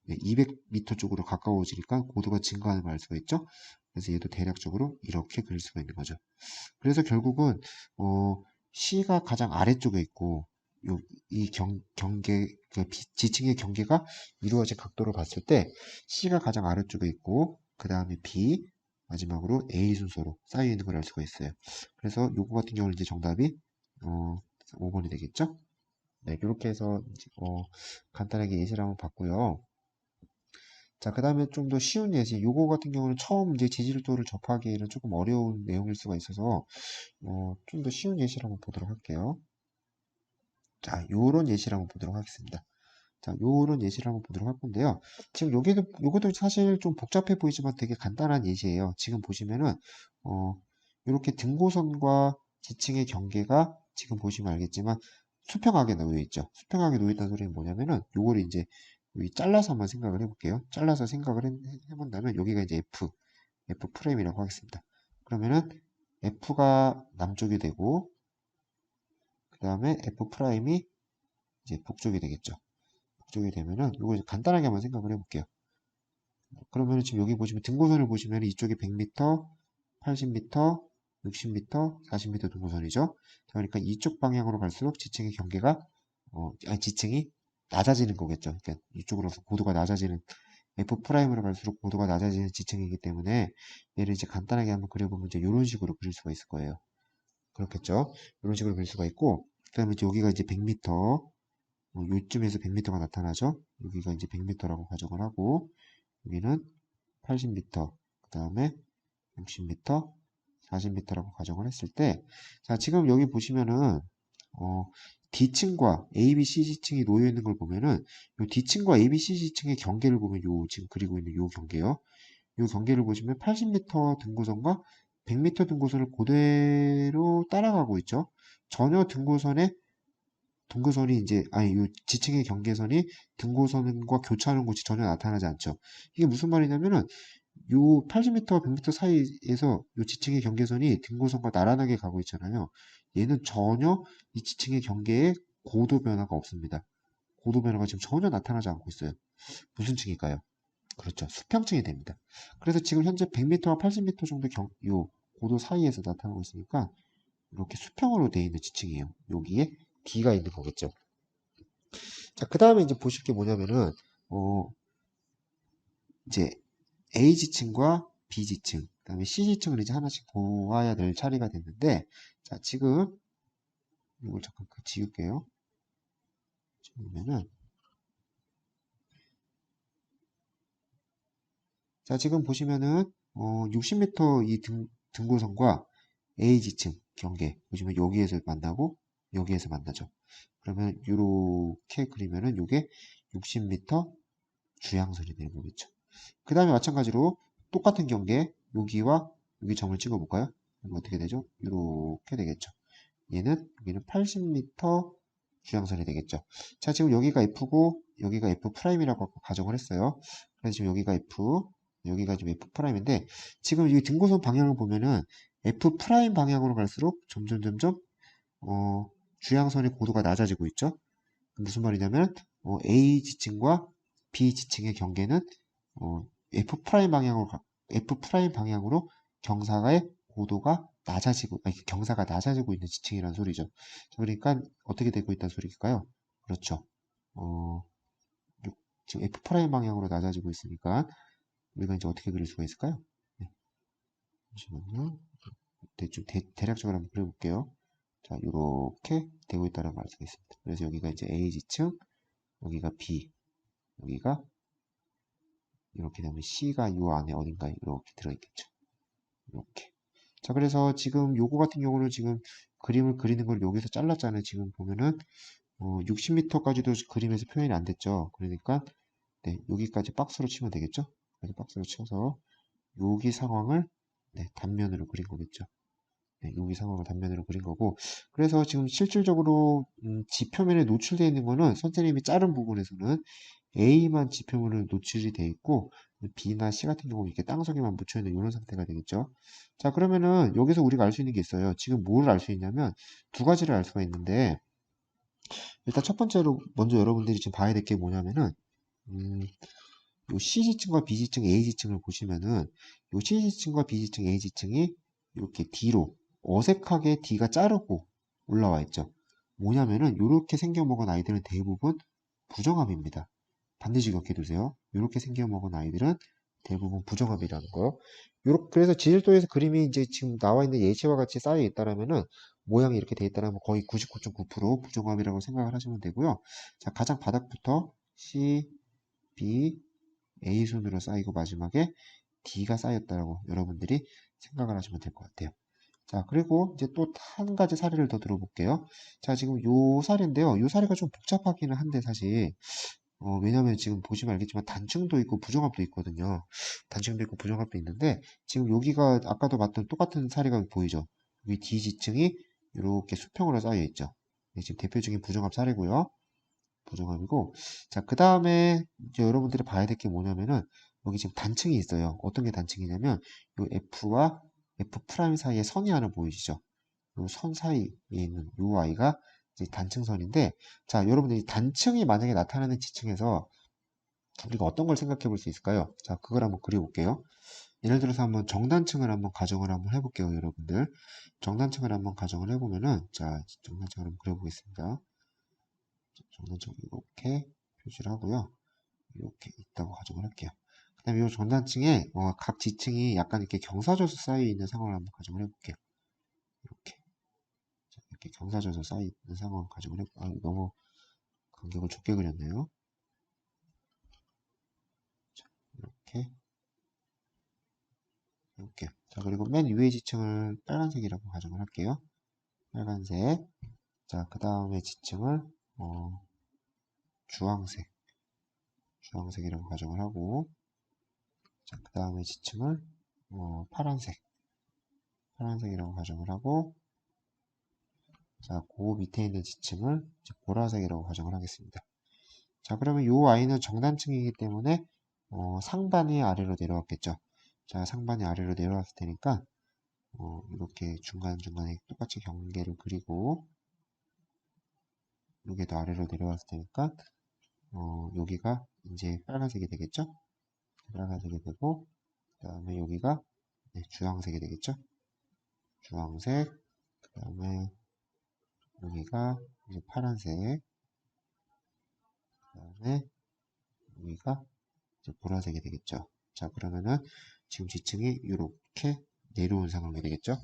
200m 쪽으로 가까워지니까 고도가 증가하는 걸 알 수가 있죠. 그래서 얘도 대략적으로 이렇게 그릴 수가 있는 거죠. 그래서 결국은 C가 가장 아래쪽에 있고 이 경계 지층의 경계가 이루어진 각도를 봤을 때 C가 가장 아래쪽에 있고 그 다음에 B 마지막으로 A 순서로 쌓여 있는 걸 알 수가 있어요. 그래서 요거 같은 경우는 이제 정답이 5번이 되겠죠. 네, 이렇게 해서 간단하게 예시를 한번 봤고요. 자, 그 다음에 좀 더 쉬운 예시. 요거 같은 경우는 처음 이제 지질도를 접하기에는 조금 어려운 내용일 수가 있어서 좀 더 쉬운 예시를 한번 보도록 할게요. 자, 요런 예시를 한번 보도록 하겠습니다. 자, 요런 예시를 한번 보도록 할 건데요. 지금 요것도 사실 좀 복잡해 보이지만 되게 간단한 예시예요. 지금 보시면은, 이렇게 등고선과 지층의 경계가 지금 보시면 알겠지만 수평하게 놓여 있죠. 수평하게 놓여 있다는 소리는 뭐냐면은 요거를 이제 여기 잘라서 한번 생각을 해볼게요. 잘라서 생각을 해본다면 여기가 이제 F 프레임이라고 하겠습니다. 그러면은 F가 남쪽이 되고 그 다음에 F 프라임이 이제 북쪽이 되겠죠. 북쪽이 되면은 이거 간단하게 한번 생각을 해볼게요. 그러면 지금 여기 보시면 등고선을 보시면 이쪽이 100m, 80m, 60m, 40m 등고선이죠. 그러니까 이쪽 방향으로 갈수록 지층의 경계가 지층이 낮아지는 거겠죠. 그러니까 이쪽으로서 고도가 낮아지는 F 프라임으로 갈수록 고도가 낮아지는 지층이기 때문에 얘를 이제 간단하게 한번 그려보면 이제 이런 식으로 그릴 수가 있을 거예요. 그렇겠죠. 이런 식으로 그릴 수가 있고 그 다음에 여기가 이제 100m 요쯤에서 100m가 나타나죠. 여기가 이제 100m라고 가정을 하고 여기는 80m 그 다음에 60m 40m라고 가정을 했을 때 자 지금 여기 보시면은 D층과 ABC지층이 놓여 있는 걸 보면은 요 D층과 ABC지층의 경계를 보면 요 지금 그리고 있는 요 경계요. 요 경계를 보시면 80m 등고선과 100m 등고선을 그대로 따라가고 있죠. 전혀 등고선이 이제 요 지층의 경계선이 등고선과 교차하는 곳이 전혀 나타나지 않죠. 이게 무슨 말이냐면은 요 80m와 100m 사이에서 요 지층의 경계선이 등고선과 나란하게 가고 있잖아요. 얘는 전혀 이 지층의 경계에 고도 변화가 없습니다. 고도 변화가 지금 전혀 나타나지 않고 있어요. 무슨 층일까요? 그렇죠. 수평층이 됩니다. 그래서 지금 현재 100m와 80m 정도 요 고도 사이에서 나타나고 있으니까 이렇게 수평으로 되어 있는 지층이에요. 여기에 D가 있는 거겠죠. 자, 그 다음에 이제 보실 게 뭐냐면은, 이제 A지층과 B지층, 그 다음에 C지층을 이제 하나씩 보아야 될 차례가 됐는데, 자, 지금, 이걸 잠깐 지울게요. 지우면은, 자, 지금 보시면은, 60m 이 등고선과 A지층 경계, 보시면 여기에서 만나고, 여기에서 만나죠. 그러면, 이렇게 그리면은, 요게 60m 주양선이 되는 거겠죠. 그 다음에 마찬가지로 똑같은 경계 여기와 여기 점을 찍어볼까요? 그럼 어떻게 되죠? 이렇게 되겠죠. 얘는 여기는 80m 주양선이 되겠죠. 자, 지금 여기가 F고 여기가 F'이라고 가정을 했어요. 그래서 지금 여기가 F, 여기가 지금 F'인데 지금 이 등고선 방향을 보면은 F' 방향으로 갈수록 점점 주양선의 고도가 낮아지고 있죠. 무슨 말이냐면 A 지층과 B 지층의 경계는 F' 방향으로 경사의 고도가 낮아지고 아니, 경사가 낮아지고 있는 지층이라는 소리죠. 그러니까 어떻게 되고 있다는 소리일까요? 그렇죠. 지금 F' 방향으로 낮아지고 있으니까 우리가 이제 어떻게 그릴 수가 있을까요? 네, 잠시만요. 대충 대략적으로 한번 그려볼게요. 자, 이렇게 되고 있다는 걸 알 수가 있습니다. 그래서 여기가 이제 A 지층, 여기가 B, 여기가 이렇게 되면 C가 이 안에 어딘가에 이렇게 들어있겠죠. 이렇게. 자, 그래서 지금 요거 같은 경우는 지금 그림을 그리는 걸 여기서 잘랐잖아요. 지금 보면은 60m까지도 그림에서 표현이 안 됐죠. 그러니까 네, 여기까지 박스로 치면 되겠죠. 그래서 박스로 쳐서 여기 상황을 네, 단면으로 그린 거겠죠. 네, 여기 상황을 단면으로 그린 거고 그래서 지금 실질적으로 지표면에 노출되어 있는 거는 선생님이 자른 부분에서는 A만 지표면으로 노출이 되어 있고 B나 C 같은 경우는 이렇게 땅속에만 묻혀 있는 이런 상태가 되겠죠. 자, 그러면은 여기서 우리가 알 수 있는 게 있어요. 지금 뭘 알 수 있냐면 두 가지를 알 수가 있는데 일단 첫 번째로 먼저 여러분들이 지금 봐야 될 게 뭐냐면은 요 C지층과 B지층, A지층을 보시면은 요 C지층과 B지층, A지층이 이렇게 D로 어색하게 D가 자르고 올라와 있죠. 뭐냐면은 이렇게 생겨먹은 아이들은 대부분 부정합입니다. 반드시 기억해 두세요. 이렇게 생겨먹은 아이들은 대부분 부정합이라는 거. 그래서 지질도에서 그림이 이제 지금 나와 있는 예시와 같이 쌓여 있다라면은 모양이 이렇게 돼 있다라면 거의 99.9% 부정합이라고 생각을 하시면 되고요. 자, 가장 바닥부터 C, B, A 순으로 쌓이고 마지막에 D가 쌓였다라고 여러분들이 생각을 하시면 될 것 같아요. 자, 그리고 이제 또 한 가지 사례를 더 들어볼게요. 자, 지금 요 사례인데요. 요 사례가 좀 복잡하기는 한데 사실 왜냐면 지금 보시면 알겠지만 단층도 있고 부정합도 있거든요. 단층도 있고 부정합도 있는데 지금 여기가 아까도 봤던 똑같은 사례가 보이죠. 여기 D지층이 이렇게 수평으로 쌓여 있죠. 지금 대표적인 부정합 사례고요. 부정합이고 자, 그 다음에 이제 여러분들이 봐야 될 게 뭐냐면은 여기 지금 단층이 있어요. 어떤 게 단층이냐면 요 F와 F' 사이에 선이 하나 보이시죠? 요 선 사이에 있는 요 아이가 이제 단층선인데 자, 여러분들이 단층이 만약에 나타나는 지층에서 우리가 어떤 걸 생각해 볼 수 있을까요? 자, 그걸 한번 그려볼게요. 예를 들어서 한번 정단층을 한번 가정을 한번 해볼게요, 여러분들. 정단층을 한번 가정을 해보면은 자, 정단층을 한번 그려보겠습니다. 정단층 이렇게 표시를 하고요. 이렇게 있다고 가정을 할게요. 그 다음에 이 전단층에 각 지층이 약간 이렇게 경사져서 쌓여 있는 상황을 한번 가정을 해볼게요. 이렇게 이렇게 경사져서 쌓여 있는 상황을 가정을 해볼게요. 아, 너무 간격을 좁게 그렸네요. 자, 이렇게 해볼게요. 자, 그리고 맨 위의 지층을 빨간색이라고 가정을 할게요. 빨간색. 자, 그 다음에 지층을 주황색, 주황색이라고 가정을 하고, 자, 그 다음에 지층을 파란색, 파란색이라고 가정을 하고, 자, 그 밑에 있는 지층을 보라색이라고 가정을 하겠습니다. 자, 그러면 이 아이는 정단층이기 때문에 상반이 아래로 내려왔겠죠. 자, 상반이 아래로 내려왔을 테니까 이렇게 중간중간에 똑같이 경계를 그리고 여기도 아래로 내려왔을 테니까 여기가 이제 빨간색이 되겠죠. 빨간색이 되고 그 다음에 여기가 네, 주황색이 되겠죠. 주황색 그 다음에 여기가 이제 파란색 그다음에 여기가 이제 보라색이 되겠죠. 자, 그러면은 지금 지층이 이렇게 내려온 상황이 되겠죠.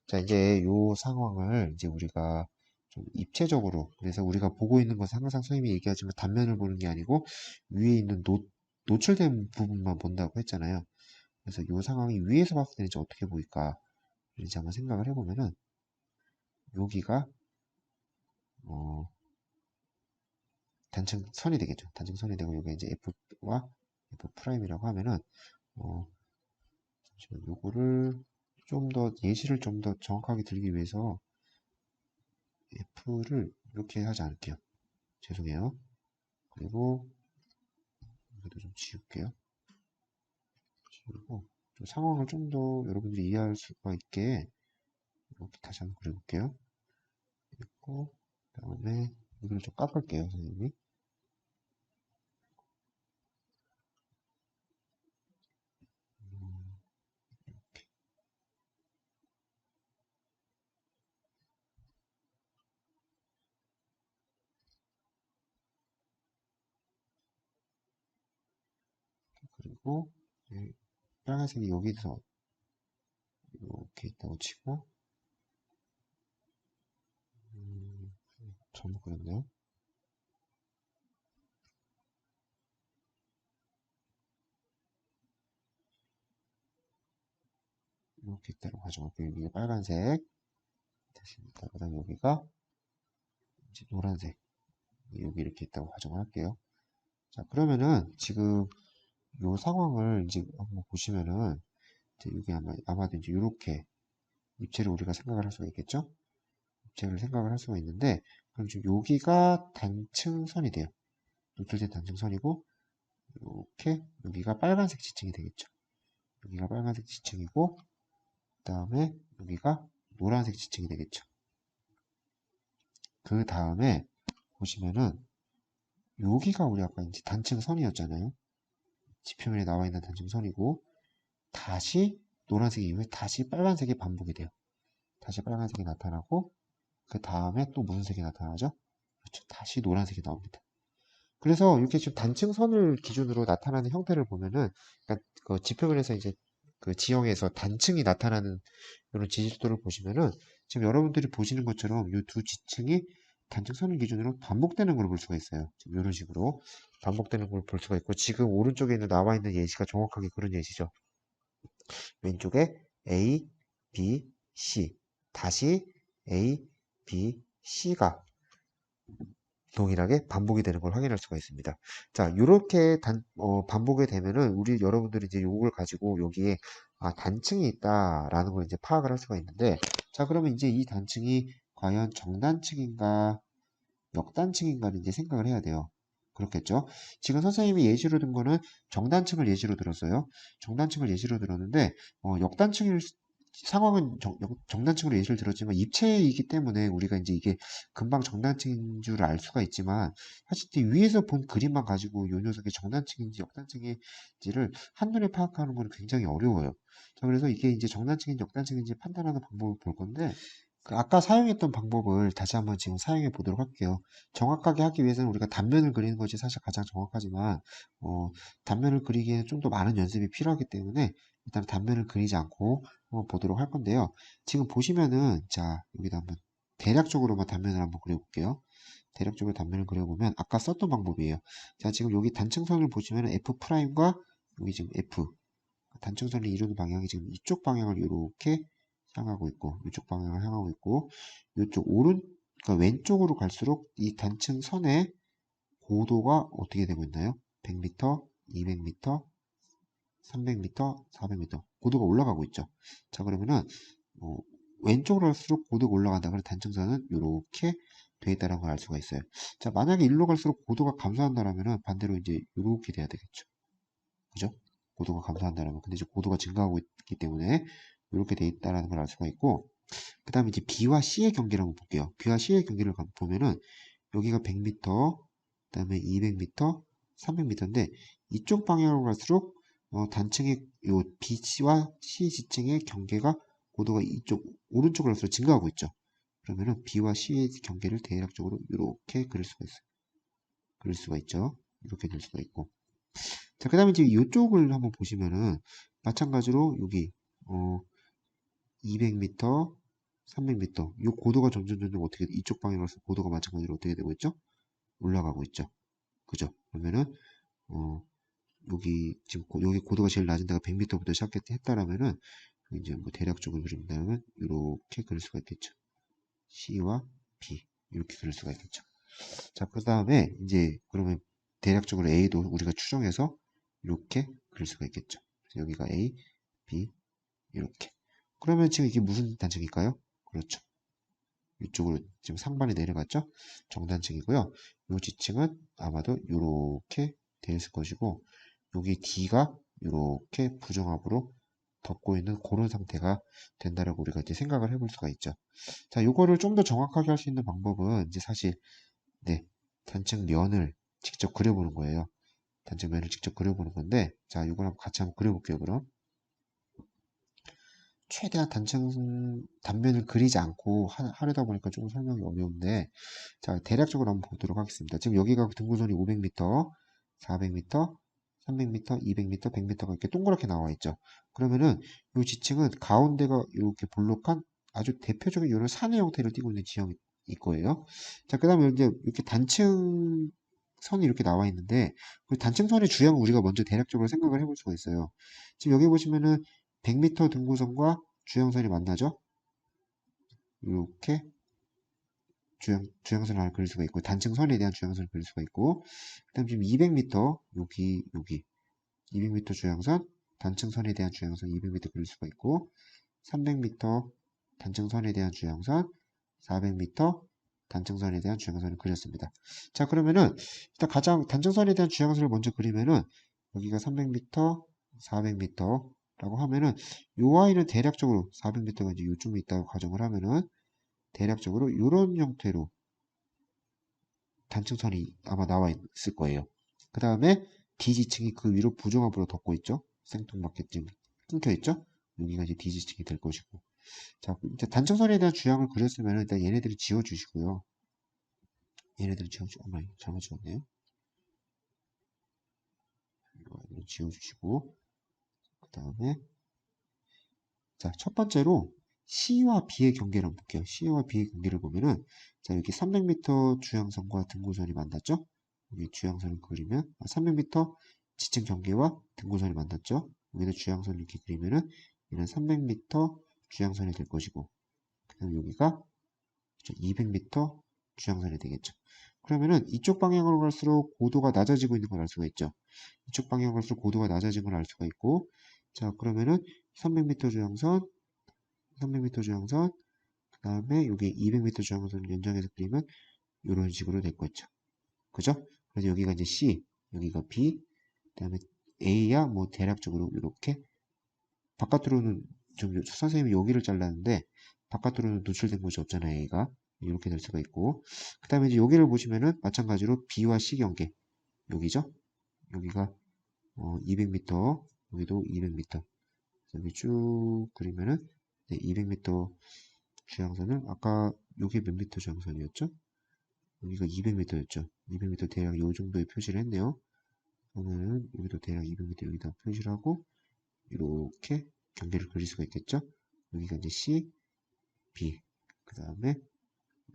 자, 이제 이 상황을 이제 우리가 좀 입체적으로, 그래서 우리가 보고 있는 것은 항상 선생님이 얘기하지만 단면을 보는 게 아니고 위에 있는 노출된 부분만 본다고 했잖아요. 그래서 이 상황이 위에서 봤을 때는 이제 어떻게 보일까? 이제 한번 생각을 해보면은 여기가 단층선이 되겠죠. 단층선이 되고 여기 이제 F와 F 프라임이라고 하면은 잠시만 요거를 좀 더 예시를 좀 더 정확하게 들기 위해서 F를 이렇게 하지 않을게요. 죄송해요. 그리고 이것도 좀 지울게요. 지우고 좀 상황을 좀 더 여러분들이 이해할 수가 있게 이렇게 다시 한번 그려볼게요. 그리고 그다음에 이걸 좀 깎을게요, 선생님이. 그리고 빨간색이 여기서 이렇게 있다고 치고 잘못 그렸네요. 이렇게 있다고 가져갈게요. 여기가 빨간색 됐습니다. 그 다음에 여기가 이제 노란색 여기 이렇게 있다고 가정을 할게요. 자, 그러면은 지금 이 상황을 이제 한번 보시면은 이제 여기 아마도 이제 이렇게 입체를 우리가 생각을 할 수가 있겠죠? 입체를 생각을 할 수가 있는데 그럼 지금 여기가 단층선이 돼요. 노출된 단층선이고 이렇게 여기가 빨간색 지층이 되겠죠. 여기가 빨간색 지층이고 그 다음에 여기가 노란색 지층이 되겠죠. 그 다음에 보시면은 여기가 우리 아까 이제 단층선이었잖아요. 지표면에 나와 있는 단층선이고 다시 노란색 이후에 다시 빨간색이 반복이 돼요. 다시 빨간색이 나타나고 그 다음에 또 무슨 색이 나타나죠? 그렇죠. 다시 노란색이 나옵니다. 그래서 이렇게 지금 단층선을 기준으로 나타나는 형태를 보면은 그러니까 그 지표면에서 이제 그 지형에서 단층이 나타나는 이런 지질도를 보시면은 지금 여러분들이 보시는 것처럼 이 두 지층이 단층선을 기준으로 반복되는 걸 볼 수가 있어요. 지금 이런 식으로 반복되는 걸 볼 수가 있고 지금 오른쪽에 나와 있는 예시가 정확하게 그런 예시죠. 왼쪽에 A, B, C 다시 A, B, C가 동일하게 반복이 되는 걸 확인할 수가 있습니다. 자, 이렇게 반복이 되면은 우리 여러분들이 이제 요걸 가지고 여기에 단층이 있다라는 걸 이제 파악을 할 수가 있는데, 자, 그러면 이제 이 단층이 과연 정단층인가, 역단층인가를 이제 생각을 해야 돼요. 그렇겠죠? 지금 선생님이 예시로 든 거는 정단층을 예시로 들었어요. 정단층을 예시로 들었는데, 역단층일 상황은 정단층으로 예시를 들었지만 입체이기 때문에 우리가 이제 이게 금방 정단층인 줄 알 수가 있지만 사실 이 위에서 본 그림만 가지고 요 녀석이 정단층인지 역단층인지를 한눈에 파악하는 건 굉장히 어려워요. 자, 그래서 이게 이제 정단층인지 역단층인지 판단하는 방법을 볼 건데 그 아까 사용했던 방법을 다시 한번 지금 사용해 보도록 할게요. 정확하게 하기 위해서는 우리가 단면을 그리는 것이 사실 가장 정확하지만 단면을 그리기에는 좀 더 많은 연습이 필요하기 때문에 일단 단면을 그리지 않고 한번 보도록 할 건데요. 지금 보시면은 자 여기다 한번 대략적으로만 단면을 한번 그려볼게요. 대략적으로 단면을 그려보면 아까 썼던 방법이에요. 자 지금 여기 단층선을 보시면 F'과 여기 지금 F 단층선을 이루는 방향이 지금 이쪽 방향을 이렇게 향하고 있고 이쪽 방향을 향하고 있고 이쪽 그러니까 왼쪽으로 갈수록 이 단층선의 고도가 어떻게 되고 있나요? 100m, 200m, 300m, 400m 고도가 올라가고 있죠. 자 그러면은 왼쪽으로 갈수록 고도가 올라간다. 그래서 단층선은 이렇게 돼 있다는 걸 알 수가 있어요. 자 만약에 일로 갈수록 고도가 감소한다라면은 반대로 이제 이렇게 돼야 되겠죠. 그죠? 고도가 감소한다라면 근데 이제 고도가 증가하고 있기 때문에 이렇게 돼 있다라는 걸 알 수가 있고 그 다음에 이제 B와 C의 경계를 한번 볼게요. B와 C의 경계를 보면은 여기가 100m, 그 다음에 200m, 300m인데 이쪽 방향으로 갈수록 단층의 요 B와 C 지층의 경계가 고도가 이쪽 오른쪽으로 갈수록 증가하고 있죠. 그러면은 B와 C의 경계를 대략적으로 이렇게 그릴 수가 있어요. 그릴 수가 있죠. 이렇게 될 수가 있고. 자, 그 다음에 이제 이쪽을 한번 보시면은, 마찬가지로 여기, 200m, 300m. 이 고도가 점점 어떻게, 이쪽 방향으로서 고도가 마찬가지로 어떻게 되고 있죠? 올라가고 있죠. 그죠? 그러면은, 여기, 지금, 여기 고도가 제일 낮은 데가 100m부터 시작했다라면은, 이제 뭐 대략적으로 그린다면, 이렇게 그릴 수가 있겠죠. C와 B. 이렇게 그릴 수가 있겠죠. 자, 그 다음에, 이제, 그러면 대략적으로 A도 우리가 추정해서 이렇게 그릴 수가 있겠죠. 그래서 여기가 A, B, 이렇게. 그러면 지금 이게 무슨 단층일까요? 그렇죠. 이쪽으로 지금 상반이 내려갔죠? 정단층이고요. 이 지층은 아마도 이렇게 되어 있을 것이고, 여기 D가 이렇게 부정합으로 덮고 있는 그런 상태가 된다라고 우리가 이제 생각을 해볼 수가 있죠. 자, 요거를 좀 더 정확하게 할 수 있는 방법은 이제 사실, 네, 단층 면을 직접 그려보는 거예요. 단층 면을 직접 그려보는 건데, 자, 이걸 한번 같이 한번 그려볼게요, 그럼. 최대한 단면을 그리지 않고 하려다 보니까 조금 설명이 어려운데, 자, 대략적으로 한번 보도록 하겠습니다. 지금 여기가 등고선이 500m, 400m, 300m, 200m, 100m가 이렇게 동그랗게 나와 있죠. 그러면은 이 지층은 가운데가 이렇게 볼록한 아주 대표적인 이런 산의 형태를 띠고 있는 지형일 거예요. 자, 그 다음에 이제 이렇게 단층 선이 이렇게 나와 있는데, 그 단층선의 주양을 우리가 먼저 대략적으로 생각을 해볼 수가 있어요. 지금 여기 보시면은 100m 등고선과 주양선이 만나죠? 이렇게 주양선을 하나 그릴 수가 있고, 단층선에 대한 주양선을 그릴 수가 있고, 그 다음 지금 200m, 여기, 200m 주양선, 단층선에 대한 주양선 200m 그릴 수가 있고, 300m 단층선에 대한 주양선, 400m 단층선에 대한 주양선을 그렸습니다. 자, 그러면은, 일단 가장 단층선에 대한 주양선을 먼저 그리면은, 여기가 300m, 400m 라고 하면은, 요 아이는 대략적으로 400m가 이제 요쯤에 있다고 가정을 하면은, 대략적으로 이런 형태로 단층선이 아마 나와 있을 거예요. 그 다음에 D지층이 그 위로 부정합으로 덮고 있죠. 생뚱맞게 지금 끊겨 있죠. 여기가 이제 D지층이 될 것이고. 자, 이제 단층선에 대한 주양을 그렸으면 일단 얘네들을 지워주시고요. 얘네들을 지워주고, 잘못 지웠네요. 이거 지워주시고, 그 다음에, 자, 첫 번째로 C와 B의 경계를 한번 볼게요. C와 B의 경계를 보면은, 자, 여기 300m 주양선과 등고선이 만났죠? 여기 주양선을 그리면, 300m 지층 경계와 등고선이 만났죠? 여기다 주양선을 이렇게 그리면은, 얘는 300m 주양선이 될 것이고, 그 다음에 여기가 200m 주양선이 되겠죠. 그러면은 이쪽 방향으로 갈수록 고도가 낮아지고 있는 걸 알 수가 있죠. 이쪽 방향으로 갈수록 고도가 낮아진 걸 알 수가 있고, 자, 그러면은 300m 주양선, 300m 주양선, 그 다음에 여기 200m 주양선을 연장해서 그리면 이런 식으로 될 거죠. 그죠? 그래서 여기가 이제 C, 여기가 B, 그 다음에 A야 뭐 대략적으로 이렇게 바깥으로는 좀 선생님이 여기를 잘랐는데 바깥으로는 노출된 곳이 없잖아요. A가 이렇게 될 수가 있고, 그 다음에 이제 여기를 보시면은 마찬가지로 B와 C 경계 여기죠? 여기가 200m, 여기도 200m. 여기 쭉 그리면은 200m 주양선을 아까 여기 몇 미터 주양선이었죠? 여기가 200m였죠. 200m 대략 요 정도의 표시를 했네요. 그러면은 여기도 대략 200m 여기다 표시를 하고 이렇게 경계를 그릴 수가 있겠죠? 여기가 이제 C, B, 그 다음에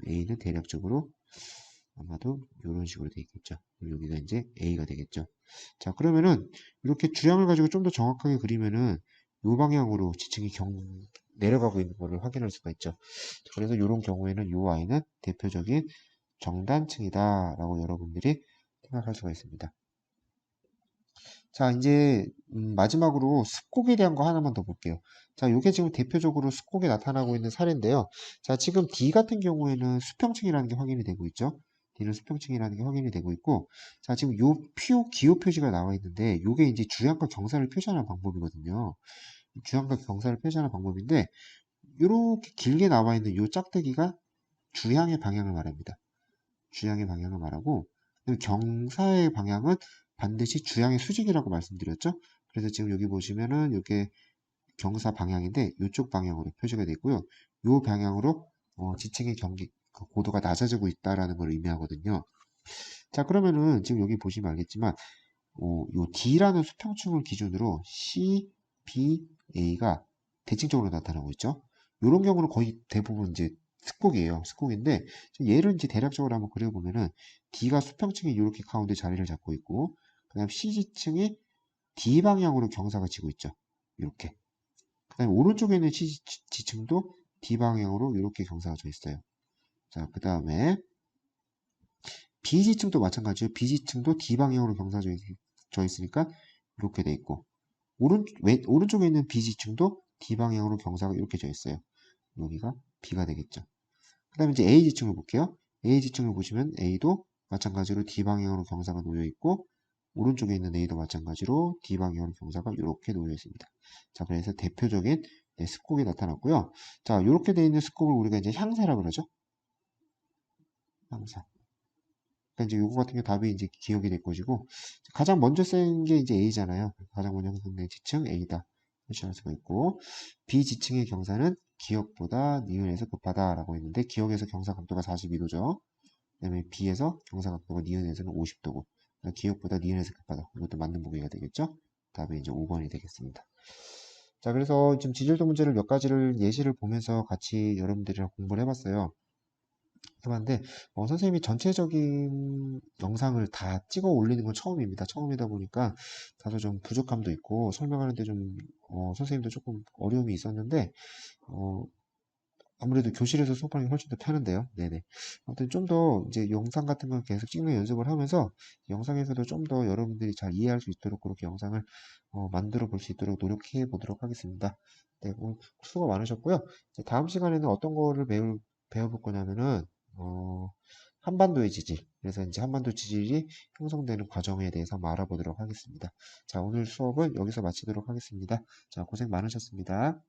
A는 대략적으로 아마도 이런 식으로 되어 있겠죠. 여기가 이제 A가 되겠죠. 자, 그러면은 이렇게 주양을 가지고 좀 더 정확하게 그리면은 이 방향으로 지층이 내려가고 있는 것을 확인할 수가 있죠. 그래서 이런 경우에는 이 아이는 대표적인 정단층이다 라고 여러분들이 생각할 수가 있습니다. 자, 이제 마지막으로 습곡에 대한 거 하나만 더 볼게요. 자, 이게 지금 대표적으로 습곡에 나타나고 있는 사례인데요. 자, 지금 D 같은 경우에는 수평층이라는 게 확인이 되고 있죠. D는 수평층이라는 게 확인이 되고 있고, 자, 지금 요 기호 표시가 나와 있는데, 요게 이제 주양과 경사를 표시하는 방법이거든요. 주양과 경사를 표시하는 방법인데, 이렇게 길게 나와 있는 요 짝대기가 주양의 방향을 말합니다. 주양의 방향을 말하고, 경사의 방향은 반드시 주양의 수직이라고 말씀드렸죠. 그래서 지금 여기 보시면은 이게 경사 방향인데 이쪽 방향으로 표시가 되고요. 이 방향으로 지층의 고도가 낮아지고 있다라는 걸 의미하거든요. 자, 그러면은 지금 여기 보시면 알겠지만 요 D라는 수평층을 기준으로 C, B, A가 대칭적으로 나타나고 있죠. 이런 경우는 거의 대부분 이제 습곡이에요. 습곡인데 얘를 이제 대략적으로 한번 그려보면은 D가 수평층이 이렇게 가운데 자리를 잡고 있고 그 다음 C지층이 D 방향으로 경사가 지고 있죠. 이렇게. 그 다음에 오른쪽에 있는 C지층도 D 방향으로 이렇게 경사가 져 있어요. 자, 그 다음에 B지층도 마찬가지예요. B지층도 D 방향으로 경사가 져 있으니까 이렇게 돼 있고 오른쪽에 있는 B지층도 D 방향으로 경사가 이렇게 져 있어요. 여기가 B가 되겠죠. 그 다음에 이제 A지층을 볼게요. A지층을 보시면 A도 마찬가지로 D 방향으로 경사가 놓여 있고 오른쪽에 있는 A도 마찬가지로 D 방향으로 경사가 이렇게 놓여 있습니다. 자, 그래서 대표적인 습곡이 나타났고요. 자, 이렇게 되어 있는 습곡을 우리가 이제 향세라 그러죠. 향사. 그러니까 이제 요거 같은 경우 답이 이제 기억이 될 것이고 가장 먼저 쓴 게 이제 A잖아요. 가장 먼저 형성된 지층 A다. 표시할 수가 있고 B 지층의 경사는 기역보다 니은에서 급하다라고 했는데 기역에서 경사 각도가 42도죠. 그다음에 B에서 경사 각도가 니은에서는 50도고 기역보다 니은에서 급하다. 이것도 맞는 보기가 되겠죠. 답이 이제 5번이 되겠습니다. 자, 그래서 지금 지질도 문제를 몇 가지를 예시를 보면서 같이 여러분들이랑 공부를 해봤어요. 해봤는데 선생님이 전체적인 영상을 다 찍어 올리는 건 처음입니다. 처음이다 보니까 다소 좀 부족함도 있고 설명하는데 좀 선생님도 조금 어려움이 있었는데 아무래도 교실에서 수업하는 게 훨씬 더 편한데요. 네네. 아무튼 좀 더 이제 영상 같은 걸 계속 찍는 연습을 하면서 영상에서도 좀 더 여러분들이 잘 이해할 수 있도록 그렇게 영상을 만들어 볼 수 있도록 노력해 보도록 하겠습니다. 네, 오늘 수고 많으셨고요. 이제 다음 시간에는 어떤 거를 배워볼 거냐면은 한반도의 지질. 그래서 이제 한반도 지질이 형성되는 과정에 대해서 한번 알아보도록 하겠습니다. 자, 오늘 수업은 여기서 마치도록 하겠습니다. 자, 고생 많으셨습니다.